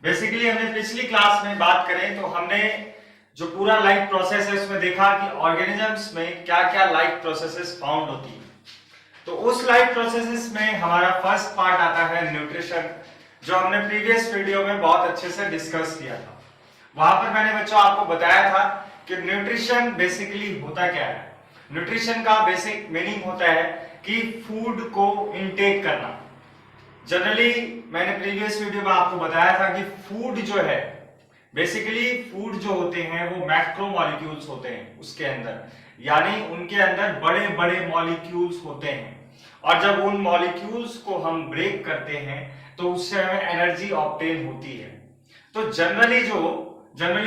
Basically हमने पिछली class में बात करें तो हमने जो पूरा लाइफ प्रोसेस है उसमें देखा कि ऑर्गेनिजम्स में क्या क्या लाइफ प्रोसेसेस फाउंड होती है। तो उस लाइफ प्रोसेसेस में हमारा फर्स्ट पार्ट आता है न्यूट्रिशन, जो हमने प्रीवियस वीडियो में बहुत अच्छे से डिस्कस किया था। वहां पर मैंने बच्चों आपको बताया था कि न्यूट्रिशन बेसिकली होता क्या है। न्यूट्रिशन का बेसिक मीनिंग होता है कि फूड को इनटेक करना। जनरली मैंने प्रीवियस वीडियो में आपको बताया था कि फूड जो है बेसिकली फूड जो होते हैं वो मैक्रो मॉलिक्यूल्स होते हैं उसके अंदर, यानी उनके अंदर बड़े बड़े मॉलिक्यूल्स होते हैं और जब उन मॉलिक्यूल्स को हम ब्रेक करते हैं तो उससे हमें एनर्जी ऑब्टेन होती है। तो जनरली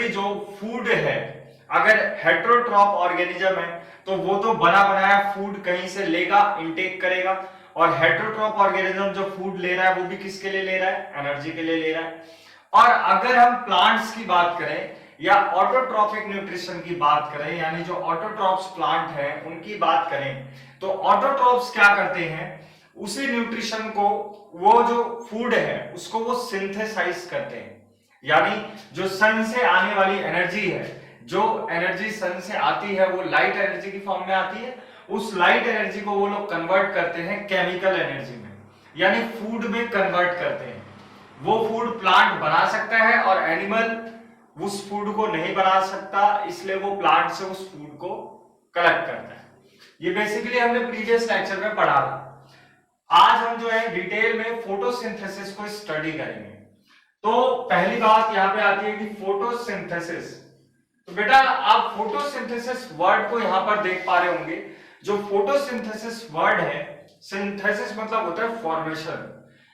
जो फूड है, अगर हेटेरोट्रॉप ऑर्गेनिज्म है तो वो तो बना बनाया फूड कहीं से लेगा, इनटेक करेगा, और हेटेरोट्रॉप ऑर्गेनिज्म जो फूड ले रहा है वो भी किसके लिए ले रहा है? एनर्जी के लिए ले रहा है। और अगर हम प्लांट्स की बात करें या ऑटोट्रॉपिक न्यूट्रिशन की बात करें, यानी जो ऑटोट्रॉप्स प्लांट है उनकी बात करें, तो ऑटोट्रॉप्स क्या करते हैं, उसी न्यूट्रिशन को, वो जो फूड है उसको वो सिंथेसाइज करते हैं। यानी जो सन से आने वाली एनर्जी है, जो एनर्जी सन से आती है वो लाइट एनर्जी की फॉर्म में आती है, उस लाइट एनर्जी को वो लोग कन्वर्ट करते हैं केमिकल एनर्जी में, यानी फूड में कन्वर्ट करते हैं। वो फूड प्लांट बना सकता है और एनिमल उस फूड को नहीं बना सकता, इसलिए वो प्लांट से उस फूड को कलेक्ट करता है। ये बेसिकली हमने प्रीवियस लेक्चर में पढ़ा था। आज हम जो है डिटेल में फोटोसिंथेसिस को स्टडी करेंगे। तो पहली बात यहाँ पे आती है कि फोटोसिंथेसिस। तो बेटा आप फोटोसिंथेसिस वर्ड को यहां पर देख पा रहे होंगे। जो फोटोसिंथेसिस वर्ड है, सिंथेसिस मतलब होता है formation,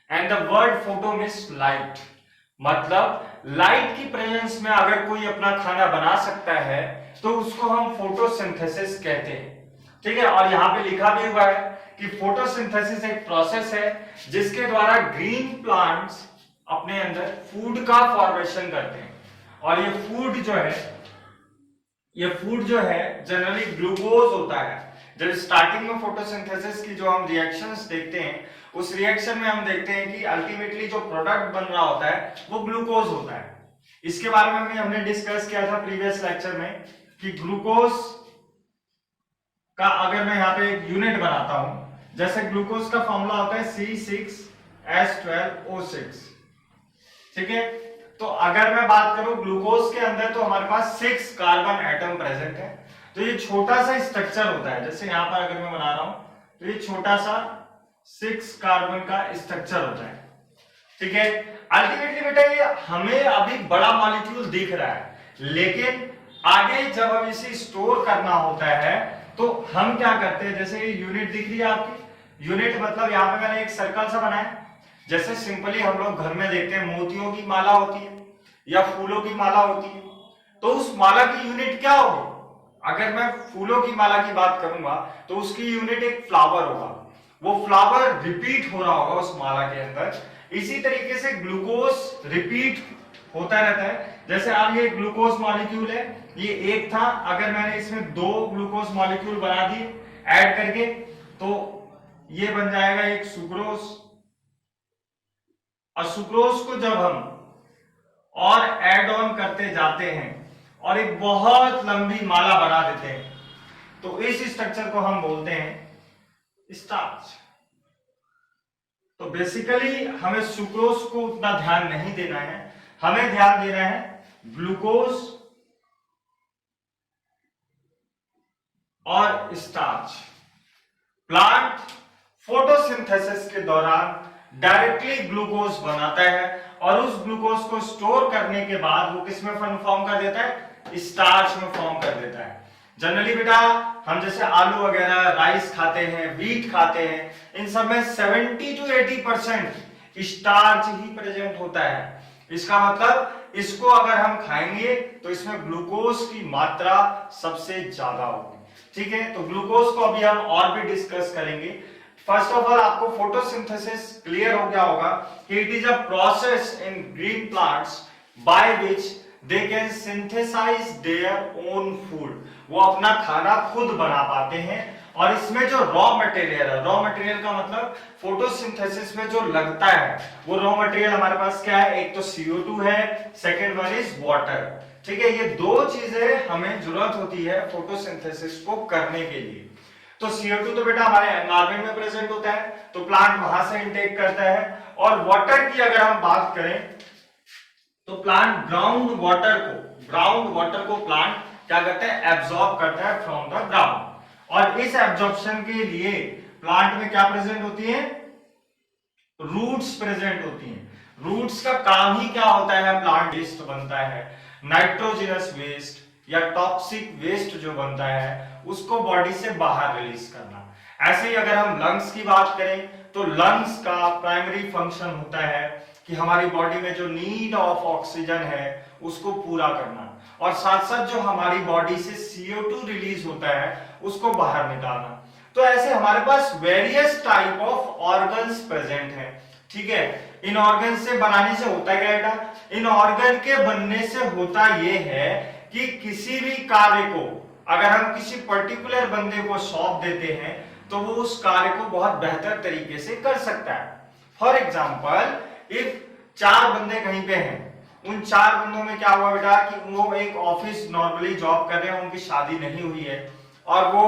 and the word photo means light. मतलब लाइट की प्रेजेंस में अगर कोई अपना खाना बना सकता है तो उसको हम फोटोसिंथेसिस कहते हैं। ठीक है, और यहाँ पे लिखा भी हुआ है कि फोटोसिंथेसिस एक प्रोसेस है जिसके द्वारा ग्रीन प्लांट्स अपने अंदर फूड का फॉर्मेशन करते हैं। और ये फूड जो है जनरली ग्लूकोज होता है। जब स्टार्टिंग में फोटोसिंथेसिस की जो हम रिएक्शंस देखते हैं, उस रिएक्शन में हम देखते हैं कि अल्टीमेटली जो प्रोडक्ट बन रहा होता है वो ग्लूकोज होता है। इसके बारे में भी हमने डिस्कस किया था प्रीवियस लेक्चर में कि ग्लूकोज का अगर मैं यहाँ पे एक यूनिट बनाता हूं, जैसे ग्लूकोज का फॉर्मूला होता है C6H12O6। ठीक है, तो अगर मैं बात करूं ग्लूकोज के अंदर तो हमारे पास 6 कार्बन एटम प्रेजेंट है। तो ये छोटा सा स्ट्रक्चर होता है, जैसे यहां पर अगर मैं बना रहा हूं तो ये छोटा सा 6 कार्बन का स्ट्रक्चर होता है। ठीक है, अल्टीमेटली बेटा ये हमें अभी बड़ा मॉलिक्यूल दिख रहा है, लेकिन आगे जब हम इसे स्टोर करना होता है तो हम क्या करते हैं, जैसे ये यूनिट दिख रही है आपकी, यूनिट मतलब यहाँ पे मैंने एक सर्कल सा बनाया। जैसे सिंपली हम लोग घर में देखते हैं मोतियों की माला होती है या फूलों की माला होती है, तो उस माला की यूनिट क्या होगी? अगर मैं फूलों की माला की बात करूंगा तो उसकी यूनिट एक फ्लावर होगा, वो फ्लावर रिपीट हो रहा होगा उस माला के अंदर। इसी तरीके से ग्लूकोज रिपीट होता रहता है। जैसे अब ये ग्लूकोज मॉलिक्यूल है, ये एक था, अगर मैंने इसमें 2 ग्लूकोज मॉलिक्यूल बना दिए ऐड करके तो ये बन जाएगा एक सुक्रोज। और सुक्रोज को जब हम और ऐड ऑन करते जाते हैं और एक बहुत लंबी माला बना देते हैं तो इस स्ट्रक्चर को हम बोलते हैं स्टार्च। तो बेसिकली हमें सुक्रोज को उतना ध्यान नहीं देना है, हमें ध्यान देना है ग्लूकोज और स्टार्च। प्लांट फोटोसिंथेसिस के दौरान डायरेक्टली ग्लूकोज बनाता है और उस ग्लूकोज को स्टोर करने के बाद वो किस में फॉर्म कर देता है? स्टार्च में फॉर्म कर देता है। जनरली बेटा हम जैसे आलू वगैरह, राइस खाते हैं, व्हीट खाते हैं, इन सब में 70 to 80% स्टार्च ही प्रेजेंट होता है। इसका मतलब इसको अगर हम खाएंगे तो इसमें ग्लूकोज की मात्रा सबसे ज्यादा होगी। ठीक है, तो ग्लूकोज को अभी हम और भी डिस्कस करेंगे। फर्स्ट ऑफ ऑल आपको फोटोसिंथेसिस क्लियर हो गया होगा कि it is a process in green plants by which they can synthesise their own food. वो अपना खाना खुद बना पाते हैं और इसमें जो रॉ मटेरियल है, रॉ मटेरियल का मतलब फोटोसिंथेसिस में जो लगता है वो रॉ मटेरियल हमारे पास क्या है, एक तो CO2 है, सेकेंड वन इज वाटर। ठीक है, ये दो चीजें हमें जरूरत होती है फोटोसिंथेसिस को करने के लिए। तो CO2 तो बेटा हमारे एनवायरमेंट में प्रेजेंट होता है, तो प्लांट वहां से इनटेक करता है। और वाटर की अगर हम बात करें तो प्लांट ग्राउंड वाटर को प्लांट क्या करता है, एब्जॉर्ब करता है फ्रॉम द ग्राउंड। और इस एब्जॉर्प्शन के लिए प्लांट में क्या प्रेजेंट होती है, रूट्स प्रेजेंट होती हैं। रूट्स का काम ही क्या होता है, प्लांट वेस्ट बनता है, नाइट्रोजनस वेस्ट या टॉक्सिक वेस्ट जो बनता है उसको बॉडी से बाहर रिलीज करना। ऐसे ही अगर हम लंग्स की बात करें तो लंग्स का प्राइमरी फंक्शन होता है कि हमारी बॉडी में जो नीड ऑफ ऑक्सीजन है उसको पूरा करना, और साथ साथ जो हमारी बॉडी से CO2 रिलीज होता है उसको बाहर निकालना। तो ऐसे हमारे पास various type of organs present हैं। ठीक है, इन ऑर्गन से बनाने से होता क्या बेटा, इन ऑर्गन के बनने से होता ये है कि किसी भी कार्य को अगर हम किसी पर्टिकुलर बंदे को सौंप देते हैं तो वो उस कार्य को बहुत बेहतर तरीके से कर सकता है। फॉर एग्जाम्पल, इफ 4 बंदे कहीं पे हैं, उन 4 बंदों में क्या हुआ बेटा कि वो एक ऑफिस नॉर्मली जॉब कर रहे हैं, उनकी शादी नहीं हुई है और वो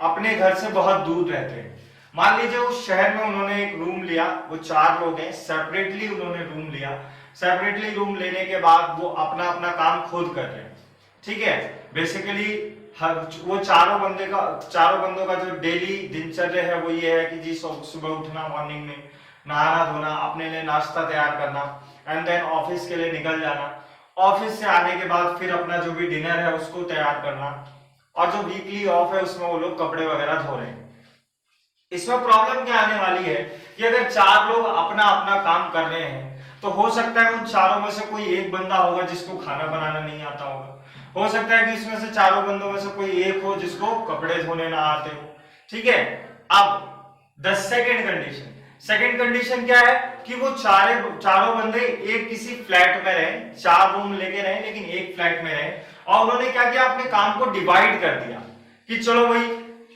अपने घर से बहुत दूर रहते हैं। मान लीजिए उस शहर में उन्होंने एक रूम लिया, वो 4 लोग हैं, सेपरेटली उन्होंने रूम लिया। सेपरेटली रूम लेने के बाद वो अपना अपना काम खुद कर रहे हैं। ठीक है, बेसिकली वो चारों बंदों का जो डेली दिनचर्या है वो ये है कि जी सुबह उठना, मॉर्निंग में नहाना धोना, अपने लिए नाश्ता तैयार करना, एंड देन ऑफिस के लिए निकल जाना। ऑफिस से आने के बाद फिर अपना जो भी डिनर है उसको तैयार करना, और जो वीकली ऑफ है उसमें वो लोग कपड़े वगैरह धो रहे हैं। इसमें प्रॉब्लम क्या आने वाली है कि अगर 4 लोग अपना अपना काम कर रहे हैं तो हो सकता है उन चारों में से कोई एक बंदा होगा जिसको खाना बनाना नहीं आता होगा, हो सकता है कि इसमें से चारों बंदों में से कोई एक हो जिसको कपड़े धोने ना आते हो। ठीक है, अब द सेकेंड कंडीशन क्या है कि वो चारों बंदे एक किसी फ्लैट में रहे, 4 रूम लेके रहे लेकिन एक फ्लैट में रहे, और उन्होंने क्या किया, अपने काम को डिवाइड कर दिया कि चलो भाई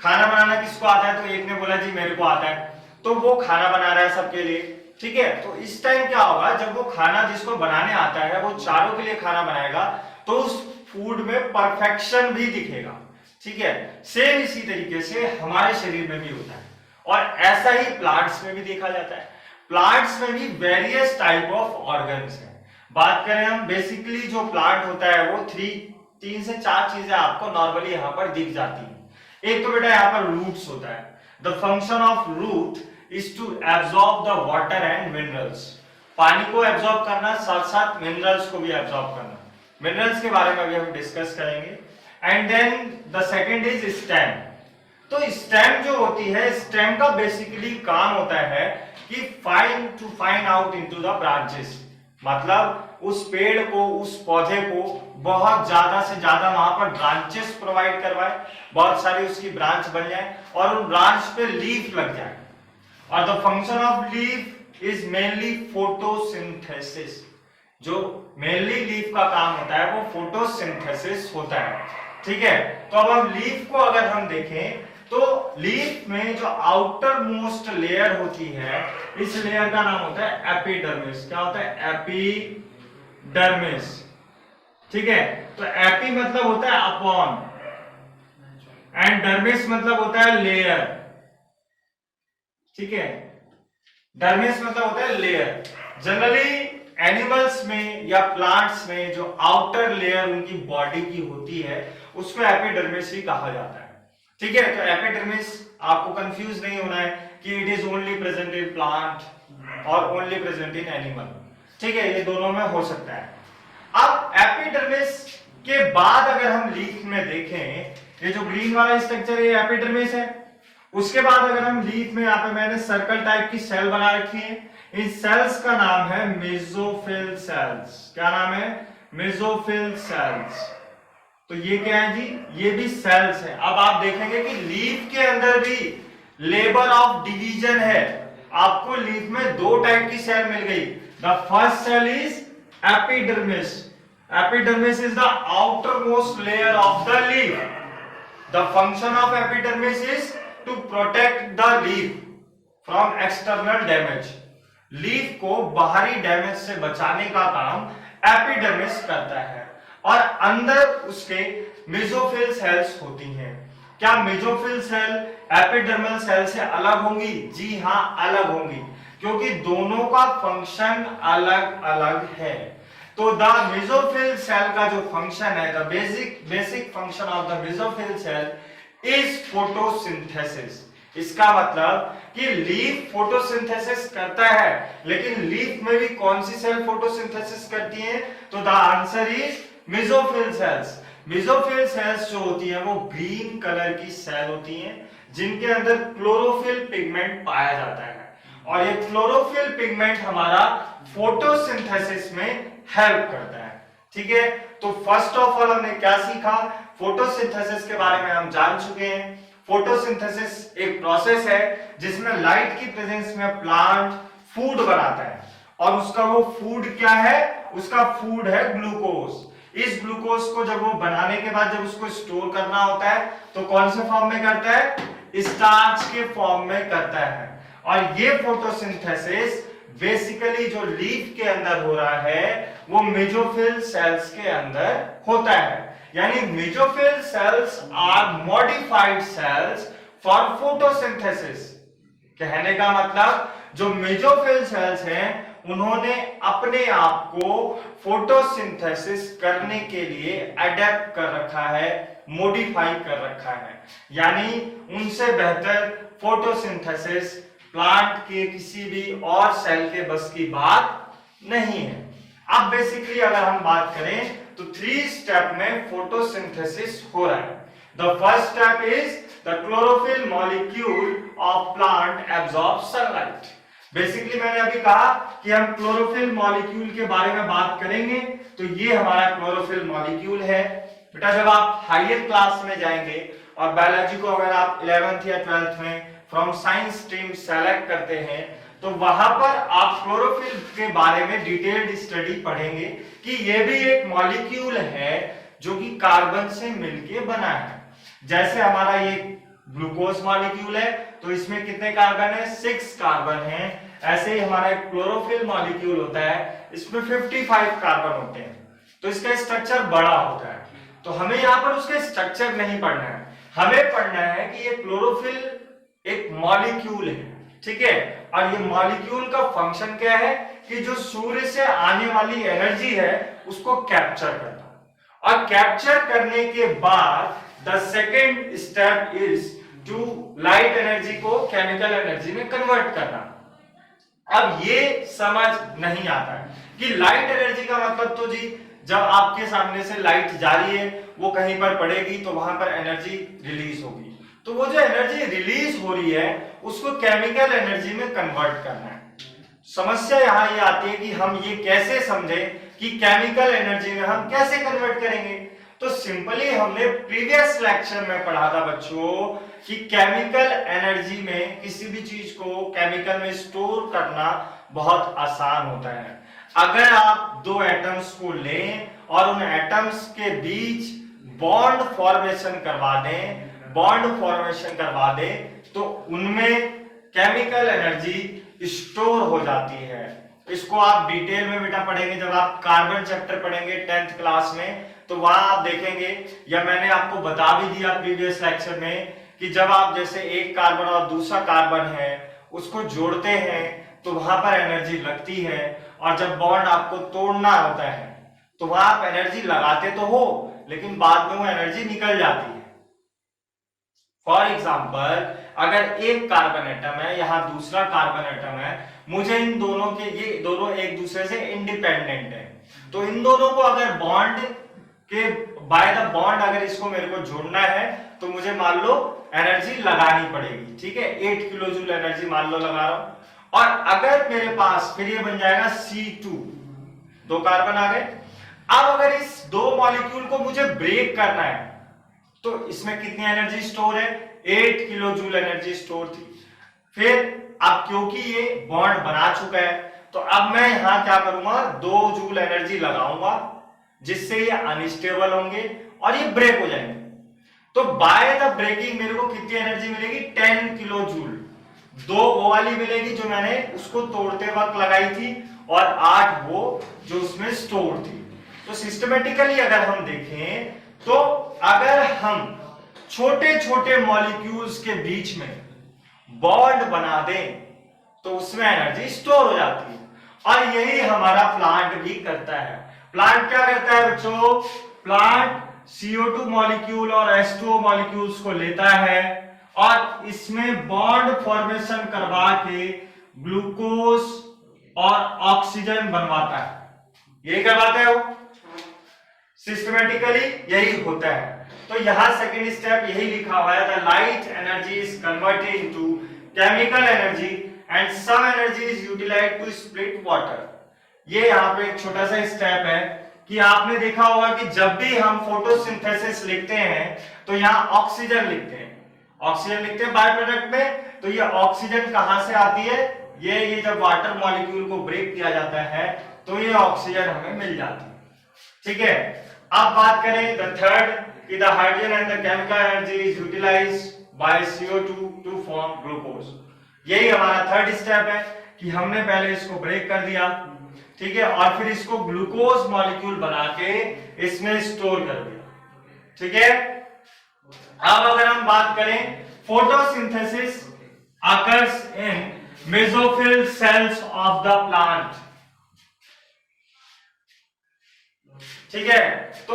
खाना बनाना किसको आता है, तो एक ने बोला जी मेरे को आता है, तो वो खाना बना रहा है सबके लिए। ठीक है, तो इस टाइम क्या होगा, जब वो खाना जिसको बनाने आता है वो चारों के लिए खाना बनाएगा तो उस फूड में परफेक्शन भी दिखेगा। ठीक है, सेम इसी तरीके से हमारे शरीर में भी होता है, और ऐसा ही प्लांट्स में भी देखा जाता है। प्लांट्स में भी वेरियस टाइप ऑफ ऑर्गन्स हैं। बात करें हम, बेसिकली जो प्लांट होता है वो 3 से 4 चीजें आपको नॉर्मली यहाँ पर दिख जाती हैं। एक तो बेटा यहाँ पर रूट्स होता है। The function of root is to absorb the water and minerals, पानी को एब्जॉर्ब करना, साथ साथ मिनरल्स को भी एब्जॉर्ब करना। मिनरल्स के बारे में भी हम डिस्कस करेंगे। And then the second is stem. तो स्टेम जो होती है, स्टेम का बेसिकली काम होता है कि fine out into the branches, मतलब उस पेड़ को, उस पौधे को बहुत ज्यादा से ज्यादा वहां पर ब्रांचेस प्रोवाइड करवाए, बहुत सारी उसकी ब्रांच बन जाए और उन ब्रांच पे लीफ लग जाए। और the function of leaf is mainly photosynthesis. जो मेनली लीफ का काम होता है वो फोटोसिंथेसिस होता है। ठीक है, तो अब हम लीफ को अगर हम देखें तो लीफ में जो आउटर मोस्ट लेयर होती है, इस लेयर का नाम होता है एपिडर्मिस। क्या होता है? एपिडर्मिस। ठीक है, तो एपी मतलब होता है अपॉन, एंड डर्मिस मतलब होता है लेयर। ठीक है, डर्मिस मतलब होता है लेयर। जनरली एनिमल्स में या प्लांट्स में जो आउटर लेयर उनकी बॉडी की होती है उसको एपिडर्मिस ही कहा जाता है। ठीक है, तो एपिडर्मिस आपको कंफ्यूज नहीं होना है कि it is only present in plant और ओनली प्रेजेंट इन एनिमल। ठीक है, ये दोनों में हो सकता है। अब एपिडर्मिस के बाद अगर हम लीफ में देखें, ये जो ग्रीन वाला स्ट्रक्चर है एपिडर्मिस है। उसके बाद अगर हम लीफ में, यहाँ पे मैंने सर्कल टाइप की सेल बना रखी है, इन सेल्स का नाम है मेसोफिल सेल्स। क्या नाम है? Mesophyll cells. तो ये क्या है जी? ये भी सेल्स है। अब आप देखेंगे कि लीफ के अंदर भी लेबर ऑफ डिवीजन है। आपको लीफ में 2 टाइप की सेल मिल गई। The first cell is epidermis. Epidermis is the outermost layer of the leaf. The function of epidermis is to protect the leaf from external damage. Leaf को बाहरी damage से बचाने का काम एपिडर्मिस करता है और अंदर उसके मेसोफिल सेल्स होती हैं। क्या मेसोफिल सेल एपिडर्मल सेल से अलग होंगी? जी हां, अलग होंगी, क्योंकि दोनों का फंक्शन अलग अलग है। तो द मेसोफिल सेल का जो फंक्शन है, the basic function of the mesophyll cell is photosynthesis. इसका मतलब कि लीफ फोटोसिंथेसिस करता है, लेकिन लीफ में भी कौन सी सेल फोटोसिंथेसिस करती है? तो the answer is mesophyll cells. Mesophyll cells जो होती हैं वो ग्रीन कलर की सेल होती हैं, जिनके अंदर क्लोरोफिल पिगमेंट पाया जाता है, और ये क्लोरोफिल पिगमेंट हमारा फोटोसिंथेसिस में हेल्प करता है। ठीक है, तो फर्स्ट ऑफ ऑल हमने क्या सीखा? फोटोसिंथेसिस के बारे में हम जान चुके हैं। फोटोसिंथेसिस एक प्रोसेस है जिसमें लाइट की प्रेजेंस में प्लांट फूड बनाता है, और उसका वो फूड क्या है? उसका फूड है ग्लूकोज। इस ग्लूकोज को जब वो बनाने के बाद जब उसको स्टोर करना होता है तो कौन से फॉर्म में करता है? स्टार्च के फॉर्म में करता है। और ये फोटोसिंथेसिस बेसिकली जो लीफ के अंदर हो रहा है वो मेसोफिल सेल्स के अंदर होता है। यानी mesophyll cells are modified cells for photosynthesis. कहने का मतलब जो मेसोफिल सेल्स हैं उन्होंने अपने आप को फोटोसिंथेसिस करने के लिए अडेप्ट कर रखा है, मॉडिफाई कर रखा है। यानी उनसे बेहतर फोटोसिंथेसिस प्लांट के किसी भी और सेल के बस की बात नहीं है। अब बेसिकली अगर हम बात करें तो 3 स्टेप में फोटोसिंथेसिस हो रहा है। The first step is the chlorophyll molecule of plant absorb sunlight. Basically मैंने अभी कहा कि हम क्लोरोफिल मॉलिक्यूल के बारे में बात करेंगे, तो ये हमारा क्लोरोफिल मॉलिक्यूल है। बेटा जब आप हायर क्लास में जाएंगे और बायोलॉजी को अगर आप 11th या 12th में फ्रॉम साइंस स्ट्रीम सेलेक्ट करते हैं तो वहां पर आप क्लोरोफिल के बारे में डिटेल्ड स्टडी पढ़ेंगे कि ये भी एक मॉलिक्यूल है जो कि कार्बन से मिलके बना है। जैसे हमारा ये ग्लूकोज मॉलिक्यूल है तो इसमें कितने कार्बन है? 6 कार्बन है। ऐसे ही हमारा एक क्लोरोफिल मॉलिक्यूल होता है, इसमें 55 कार्बन होते हैं, तो इसका स्ट्रक्चर बड़ा होता है। तो हमें यहाँ पर उसका स्ट्रक्चर नहीं पढ़ना है, हमें पढ़ना है कि ये क्लोरोफिल एक मॉलिक्यूल है। ठीक है, और ये मॉलिक्यूल का फंक्शन क्या है कि जो सूर्य से आने वाली एनर्जी है उसको कैप्चर करना, और कैप्चर करने के बाद the second step is to light energy को केमिकल एनर्जी में कन्वर्ट करना। अब ये समझ नहीं आता है कि लाइट एनर्जी का मतलब तो जी जब आपके सामने से लाइट जा रही है वो कहीं पर पड़ेगी तो वहां पर एनर्जी रिलीज होगी, तो वो जो एनर्जी रिलीज हो रही है उसको केमिकल एनर्जी में कन्वर्ट करना है। समस्या यहाँ ये आती है कि हम ये कैसे समझे कि केमिकल एनर्जी में हम कैसे कन्वर्ट करेंगे। तो सिंपली हमने प्रीवियस लेक्चर में पढ़ा था बच्चों कि केमिकल एनर्जी में किसी भी चीज को केमिकल में स्टोर करना बहुत आसान होता है। अगर आप 2 एटम्स को लें और उन एटम्स के बीच बॉन्ड फॉर्मेशन करवा दें तो उनमें केमिकल एनर्जी स्टोर हो जाती है। इसको आप डिटेल में बेटा पढ़ेंगे जब आप कार्बन चैप्टर पढ़ेंगे 10th क्लास में, तो वहां आप देखेंगे, या मैंने आपको बता भी दिया प्रीवियस लेक्चर में कि जब आप जैसे एक कार्बन और दूसरा कार्बन है उसको जोड़ते हैं तो वहां पर एनर्जी लगती है, और जब बॉन्ड आपको तोड़ना होता है तो वहां आप एनर्जी लगाते तो हो लेकिन बाद में वो एनर्जी निकल जाती है। फॉर एग्जाम्पल अगर एक कार्बन एटम है, यहां दूसरा कार्बन एटम है, मुझे इन दोनों के, ये दोनों एक दूसरे से इंडिपेंडेंट है, तो इन दोनों को अगर बॉन्ड के बाय द बॉन्ड अगर इसको मेरे को जोड़ना है तो मुझे मान लो एनर्जी लगानी पड़ेगी। ठीक है, 8 किलो जूल एनर्जी मान लो लगा रहा हूं, और अगर मेरे पास फिर ये बन जाएगा C2, 2 कार्बन आ गए। अब अगर इस 2 मॉलिक्यूल को मुझे ब्रेक करना है तो इसमें कितनी एनर्जी स्टोर है? 8 किलो जूल एनर्जी स्टोर थी। फिर अब क्योंकि ये बॉन्ड बना चुका है तो अब मैं यहां क्या करूंगा? 2 जूल एनर्जी लगाऊंगा जिससे ये अनस्टेबल होंगे और ये ब्रेक हो जाएंगे। तो बाय द ब्रेकिंग मेरे को कितनी एनर्जी मिलेगी, 10 किलो जूल। 2 वो वाली मिलेगी जो मैंने उसको तोड़ते वक्त लगाई थी, और 8 वो जो उसमें स्टोर थी। तो सिस्टमेटिकली अगर हम देखें तो अगर हम छोटे छोटे मॉलिक्यूल्स के बीच में बॉन्ड बना दें तो उसमें एनर्जी स्टोर हो जाती है, और यही हमारा प्लांट भी करता है। प्लांट क्या करता है बच्चों, प्लांट CO2 मॉलिक्यूल और H2O मॉलिक्यूल्स को लेता है और इसमें बॉन्ड फॉर्मेशन करवा के ग्लूकोज और ऑक्सीजन बनवाता है। यही करवाता है वो, सिस्टमेटिकली यही होता है। तो यहां सेकेंड स्टेप यही लिखा हुआ है, the light energy is converted into chemical energy and some energy is utilised to split water. ये यहाँ पे एक छोटा सा स्टेप है कि आपने देखा होगा कि जब भी हम फोटोसिंथेसिस लिखते हैं तो यहाँ ऑक्सीजन लिखते हैं, ऑक्सीजन लिखते हैं बाय प्रोडक्ट में। तो ये ऑक्सीजन कहां से आती है, ये जब वाटर मॉलिक्यूल को ब्रेक किया जाता है तो ये ऑक्सीजन हमें मिल जाती है। ठीक है, अब बात करें द थर्ड कि the hydrogen and the chemical energy is utilised by CO2 to form glucose. यही हमारा थर्ड स्टेप है कि हमने पहले इसको ब्रेक कर दिया, ठीक है, और फिर इसको ग्लूकोज मॉलिक्यूल बना के इसमें स्टोर कर दिया। ठीक है, अब अगर हम बात करें photosynthesis occurs in mesophyll cells of the plant। ठीक है, तो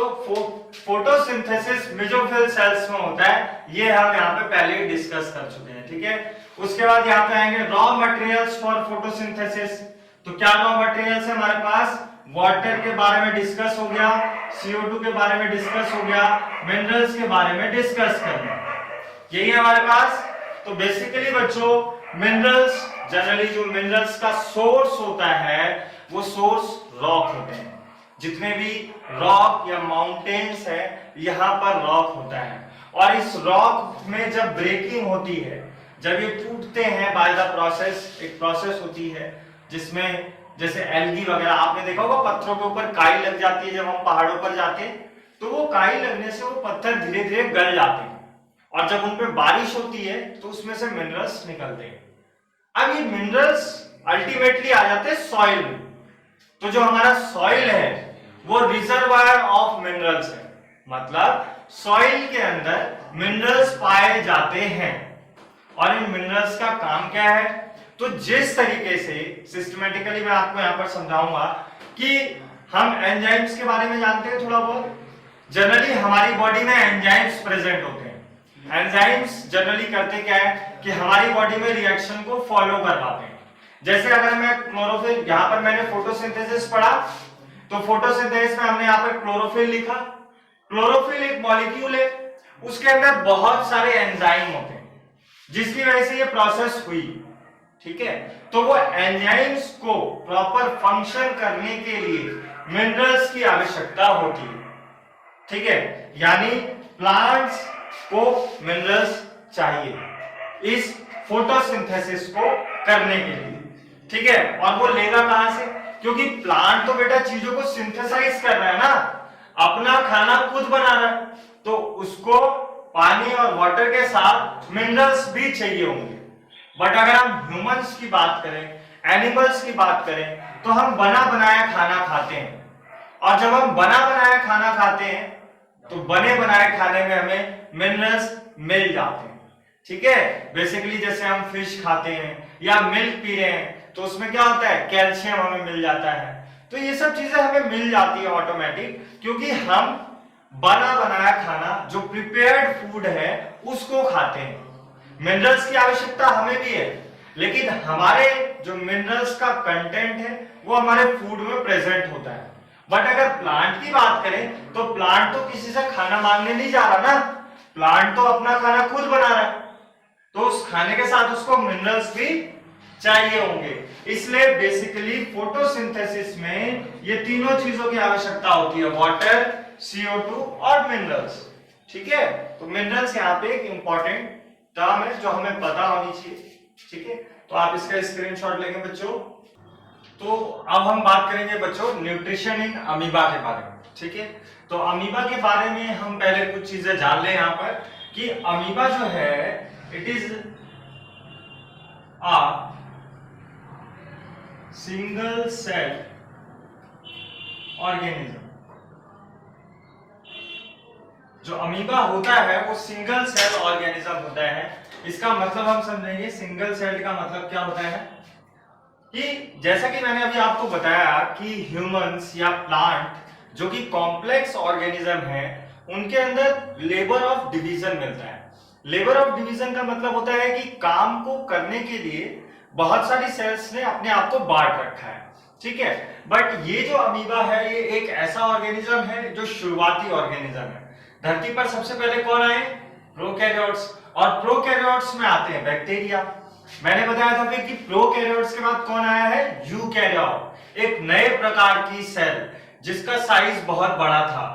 फोटोसिंथेसिस मेसोफिल सेल्स में होता है, ये हम यहाँ पे पहले ही डिस्कस कर चुके हैं। ठीक है, उसके बाद यहाँ पे आएंगे रॉ मटेरियल्स फॉर फोटोसिंथेसिस। तो क्या रॉ मटेरियल्स है हमारे पास, वाटर के बारे में डिस्कस हो गया, CO2 के बारे में डिस्कस हो गया, मिनरल्स के बारे में डिस्कस करना, यही है हमारे पास। तो बेसिकली बच्चों मिनरल्स, जनरली जो मिनरल्स का सोर्स होता है वो सोर्स रॉक होते हैं। जितने भी रॉक या माउंटेन्स है यहाँ पर रॉक होता है, और इस रॉक में जब ब्रेकिंग होती है, जब ये टूटते हैं बाय द प्रोसेस, एक प्रोसेस होती है जिसमें जैसे एल्गी वगैरह आपने देखा होगा, पत्थरों के ऊपर काई लग जाती है जब हम पहाड़ों पर जाते हैं, तो वो काई लगने से वो पत्थर धीरे धीरे गल जाते हैं, और जब उन पे बारिश होती है तो उसमें से मिनरल्स निकलते हैं। अब ये मिनरल्स अल्टीमेटली आ जाते हैं सॉइल में। तो जो हमारा सॉइल है वो रिजर्वायर ऑफ मिनरल्स है, मतलब सॉइल के अंदर मिनरल्स पाए जाते हैं। और इन मिनरल्स का काम क्या है, तो जिस तरीके से सिस्टमेटिकली मैं आपको यहां पर समझाऊंगा कि हम एंजाइम्स के बारे में जानते हैं थोड़ा बहुत। जनरली हमारी बॉडी में एंजाइम्स प्रेजेंट होते हैं। एंजाइम्स जनरली करते क्या है कि हमारी बॉडी में रिएक्शन को फॉलो करवाते हैं। जैसे अगर मैं क्लोरोफिल, यहां पर मैंने फोटोसिंथेसिस पढ़ा, तो फोटोसिंथेसिस में हमने यहाँ पर क्लोरोफिल लिखा। क्लोरोफिल एक मॉलिक्यूल है, उसके अंदर बहुत सारे एंजाइम होते हैं जिसकी वजह से ये प्रोसेस हुई। ठीक है, तो वो एंजाइम्स को प्रॉपर फंक्शन करने के लिए मिनरल्स की आवश्यकता होती है। ठीक है, यानी प्लांट्स को मिनरल्स चाहिए इस फोटोसिंथेसिस को करने के लिए। ठीक है, और वो लेगा कहां से, क्योंकि प्लांट तो बेटा चीजों को सिंथेसाइज कर रहा है ना, अपना खाना खुद बना रहा है, तो उसको पानी और वाटर के साथ मिनरल्स भी चाहिए होंगे। बट अगर हम ह्यूमंस की बात करें, एनिमल्स की बात करें, तो हम बना बनाया खाना खाते हैं, और जब हम बना बनाया खाना खाते हैं तो बने बनाए खाने में हमें मिनरल्स मिल जाते हैं। ठीक है, बेसिकली जैसे हम फिश खाते हैं या मिल्क पी रहे हैं तो उसमें क्या होता है, कैल्शियम हमें मिल जाता है। तो ये सब चीजें हमें मिल जाती है ऑटोमेटिक, क्योंकि हम बना बनाया खाना जो प्रिपेयर्ड फूड है उसको खाते हैं। मिनरल्स की आवश्यकता हमें भी है, लेकिन हमारे जो मिनरल्स का कंटेंट है वो हमारे फूड में प्रेजेंट होता है। बट अगर प्लांट की बात करें तो प्लांट तो किसी से खाना मांगने नहीं जा रहा ना, प्लांट तो अपना खाना खुद बना रहा है, तो उस खाने के साथ उसको मिनरल्स भी चाहिए होंगे। इसलिए बेसिकली फोटोसिंथेसिस में ये तीनों चीजों की आवश्यकता होती है, वाटर, CO2 और मिनरल्स। ठीक है, तो मिनरल्स यहाँ पे एक इंपॉर्टेंट टर्म है जो हमें पता होनी चाहिए। ठीक है, तो आप इसका स्क्रीनशॉट लेंगे बच्चों। तो अब हम बात करेंगे बच्चों न्यूट्रिशन इन अमीबा के बारे में, ठीक है। तो अमीबा के बारे में हम पहले कुछ चीजें जान लें यहाँ पर कि अमीबा जो है it is a single cell organism. जो अमीबा होता है वो सिंगल सेल ऑर्गेनिज्म होता है। इसका मतलब हम समझेंगे सिंगल सेल का मतलब क्या होता है कि जैसा कि मैंने अभी आपको बताया कि ह्यूमंस या प्लांट जो कि कॉम्प्लेक्स ऑर्गेनिज्म है उनके अंदर लेबर ऑफ डिवीजन मिलता है। लेबर ऑफ डिवीजन का मतलब होता है कि काम को करने के लिए बहुत सारी सेल्स ने अपने आप को बांट रखा है, ठीक है। बट ये जो अमीबा है ये एक ऐसा ऑर्गेनिज्म है जो शुरुआती ऑर्गेनिज्म है। धरती पर सबसे पहले कौन आए? प्रोकैरियोट्स। और प्रोकैरियोट्स में आते हैं बैक्टीरिया। मैंने बताया था फिर कि प्रोकैरियोट्स के बाद कौन आया है? यूकैरियोट, एक नए प्रकार की सेल जिसका साइज बहुत बड़ा था।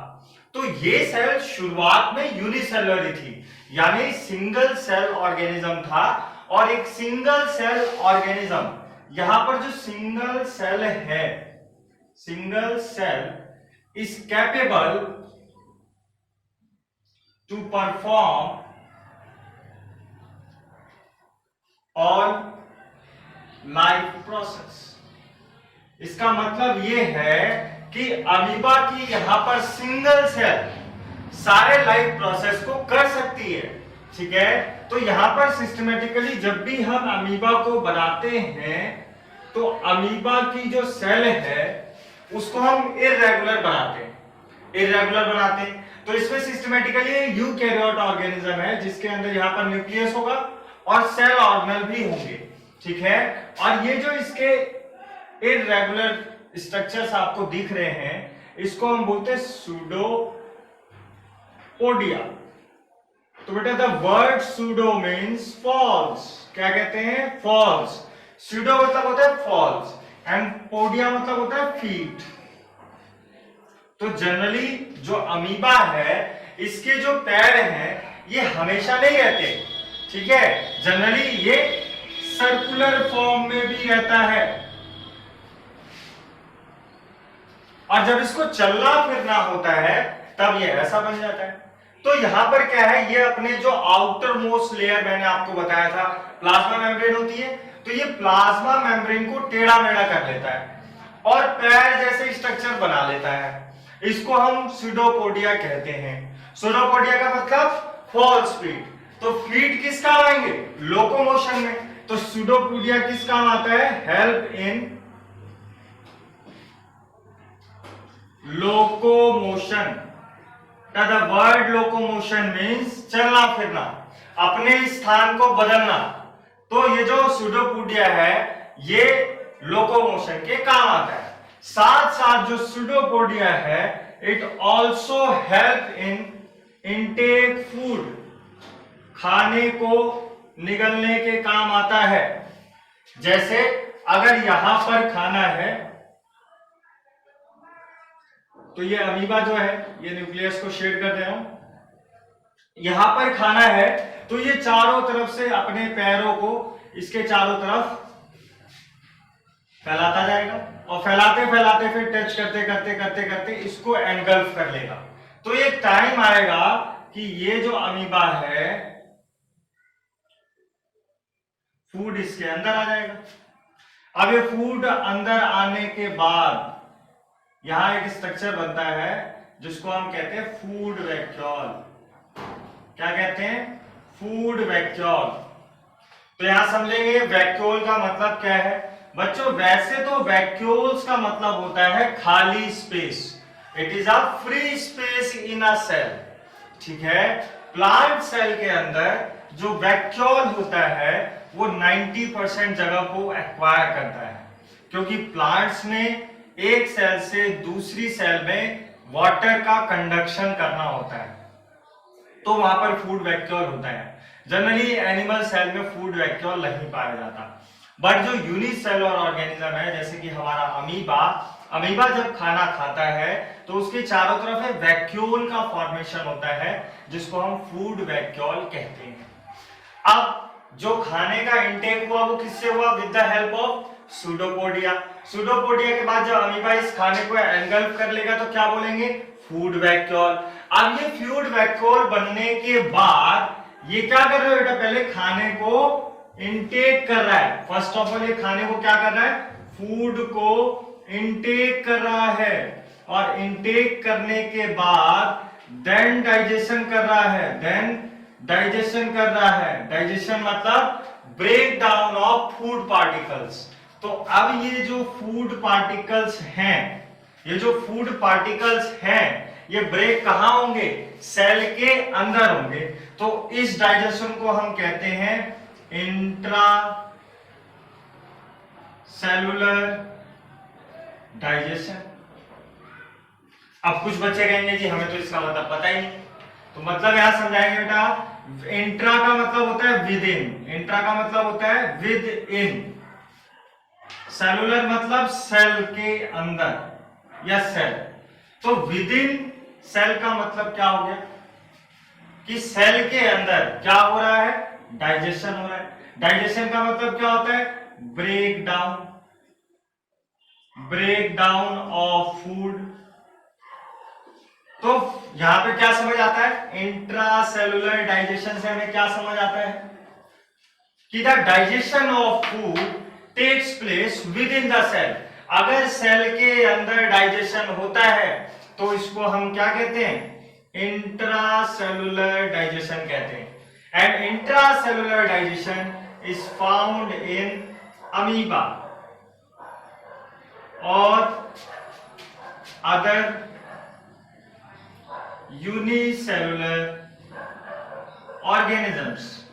तो ये सेल शुरुआत में यूनिसेलुलर थी, यानी सिंगल सेल ऑर्गेनिज्म था। और एक सिंगल सेल ऑर्गेनिज्म, यहां पर जो सिंगल सेल है, single cell is capable to perform all life process. इसका मतलब यह है कि अमीबा की यहां पर सिंगल सेल सारे लाइफ प्रोसेस को कर सकती है, ठीक है। तो यहां पर सिस्टमेटिकली जब भी हम अमीबा को बनाते हैं तो अमीबा की जो सेल है उसको हम इर्रेगुलर बनाते हैं। तो इसमें सिस्टमेटिकली यूकैरियोट ऑर्गेनिज्म है जिसके अंदर यहां पर न्यूक्लियस होगा और सेल ऑर्गेनल भी होंगे, ठीक है। और ये जो इसके इर्रेगुलर स्ट्रक्चर्स आपको दिख रहे हैं इसको हम बोलते हैं सूडोपोडिया। तो बेटा the word pseudo means false. क्या कहते हैं? फॉल्स। सूडो मतलब होता है फॉल्स एंड पोडिया मतलब होता है फीट। तो जनरली जो अमीबा है इसके जो पैर हैं ये हमेशा नहीं रहते, ठीक है। जनरली ये सर्कुलर फॉर्म में भी रहता है और जब इसको चलना फिरना होता है तब ये ऐसा बन जाता है। तो यहां पर क्या है, ये अपने जो आउटर मोस्ट लेयर मैंने आपको बताया था प्लाज्मा मेम्ब्रेन होती है, तो ये प्लाज्मा मेम्ब्रेन को टेढ़ा मेढ़ा कर लेता है और पैर जैसे स्ट्रक्चर बना लेता है। इसको हम सूडोपोडिया कहते हैं। सूडोपोडिया का मतलब फॉल्स फीट। तो फीट किस काम आएंगे? लोकोमोशन में। तो सूडोपोडिया किस काम आता है? Help in locomotion. The word locomotion means चलना फिरना, अपने स्थान को बदलना। तो ये जो सूडोपोडिया है ये लोकोमोशन के काम आता है। साथ साथ जो सूडोपोडिया है it also help in intake food, खाने को निगलने के काम आता है। जैसे अगर यहां पर खाना है तो ये अमीबा जो है ये न्यूक्लियस को शेड कर दे रहा हूं। यहां पर खाना है तो ये चारों तरफ से अपने पैरों को इसके चारों तरफ फैलाता जाएगा और फैलाते फैलाते फिर टच करते करते करते करते इसको एनगल्फ कर लेगा। तो एक टाइम आएगा कि ये जो अमीबा है फूड इसके अंदर आ जाएगा। अब ये फूड अंदर आने के बाद यहां एक स्ट्रक्चर बनता है जिसको हम कहते हैं फूड वैक्यूल। क्या कहते हैं? Food vacuole. तो यहां समझेंगे वैक्यूल का मतलब क्या है। बच्चों वैसे तो वैक्यूल्स का मतलब होता है खाली space. It is a free space in a cell, ठीक है। प्लांट सेल के अंदर जो वैक्यूल होता है वो 90% जगह को एक्वायर करता है, क्योंकि प्लांट्स में एक सेल से दूसरी सेल में वाटर का कंडक्शन करना होता है, तो वहां पर फूड वैक्यूल होता है। जनरली एनिमल सेल में फूड वैक्यूल नहीं पाया जाता। बट जो यूनिसेलुलर ऑर्गेनिज्म है जैसे कि हमारा अमीबा जब खाना खाता है तो उसके चारों तरफ है वैक्यूल का फॉर्मेशन होता है जिसको हम फूड वैक्यूल कहते हैं। अब जो खाने का इंटेक हुआ वो किससे हुआ? With the help of pseudopodia. Pseudopodia के बाद जब अमीबा इस खाने को एंगल्फ कर लेगा तो क्या बोलेंगे? Food vacuole. अब ये फूड वैक्यूल बनने के बाद ये क्या कर रहा है बेटा? पहले खाने को इनटेक कर रहा है। फर्स्ट ऑफ ऑल ये खाने को क्या कर रहा है? फूड को इनटेक कर रहा है, और इनटेक करने के बाद देन डाइजेशन कर रहा है। देन डाइजेशन कर रहा है। डाइजेशन मतलब break down of food particles. तो अब ये जो फूड पार्टिकल्स हैं, ये जो फूड पार्टिकल्स हैं, ये ब्रेक कहां होंगे? सेल के अंदर होंगे। तो इस डाइजेशन को हम कहते हैं इंट्रा सेलुलर डाइजेशन। अब कुछ बच्चे कहेंगे जी हमें तो इसका मतलब पता ही नहीं, तो मतलब यहां समझाएंगे बेटा। इंट्रा का मतलब होता है विद इन, इंट्रा का मतलब होता है विद इन, सेलुलर मतलब सेल के अंदर या सेल। तो विद इन सेल का मतलब क्या हो गया? कि सेल के अंदर क्या हो रहा है? डाइजेशन हो रहा है। डाइजेशन का मतलब क्या होता है? Break down of food. तो यहां पे क्या समझ आता है? इंट्रासेलुलर डाइजेशन से हमें क्या समझ आता है? कि the digestion of food takes place within the cell. अगर सेल के अंदर डाइजेशन होता है तो इसको हम क्या कहते हैं? इंट्रासेलुलर डाइजेशन कहते हैं। And intracellular digestion is found in amoeba और अदर यूनिसेलुलर ऑर्गेनिजम्स।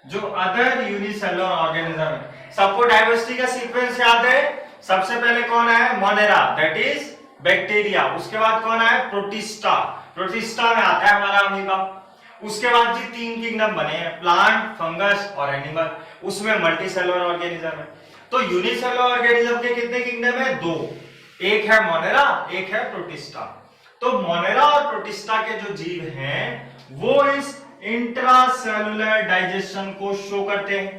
जो अदर यूनिसेलुलर ऑर्गेनिज्म है, सबको डाइवर्सिटी का सीक्वेंस याद है। सबसे पहले कौन है? Monera, that is bacteria. उसके बाद कौन है? प्रोटिस्टा, प्रोटिस्टा में आता है हमारा अमीबा। उसके बाद जी 3 किंगडम बने हैं, प्लांट, फंगस और एनिमल। उसमें मल्टीसेलुलर ऑर्गेनिज्म है। तो यूनिसेलुलर ऑर्गेनिज्म के कितने किंगडम है? 2। एक है मोनेरा, एक है प्रोटिस्टा। तो मोनेरा और प्रोटिस्टा के जो जीव हैं वो इस इंट्रासेलुलर डाइजेशन को शो करते हैं।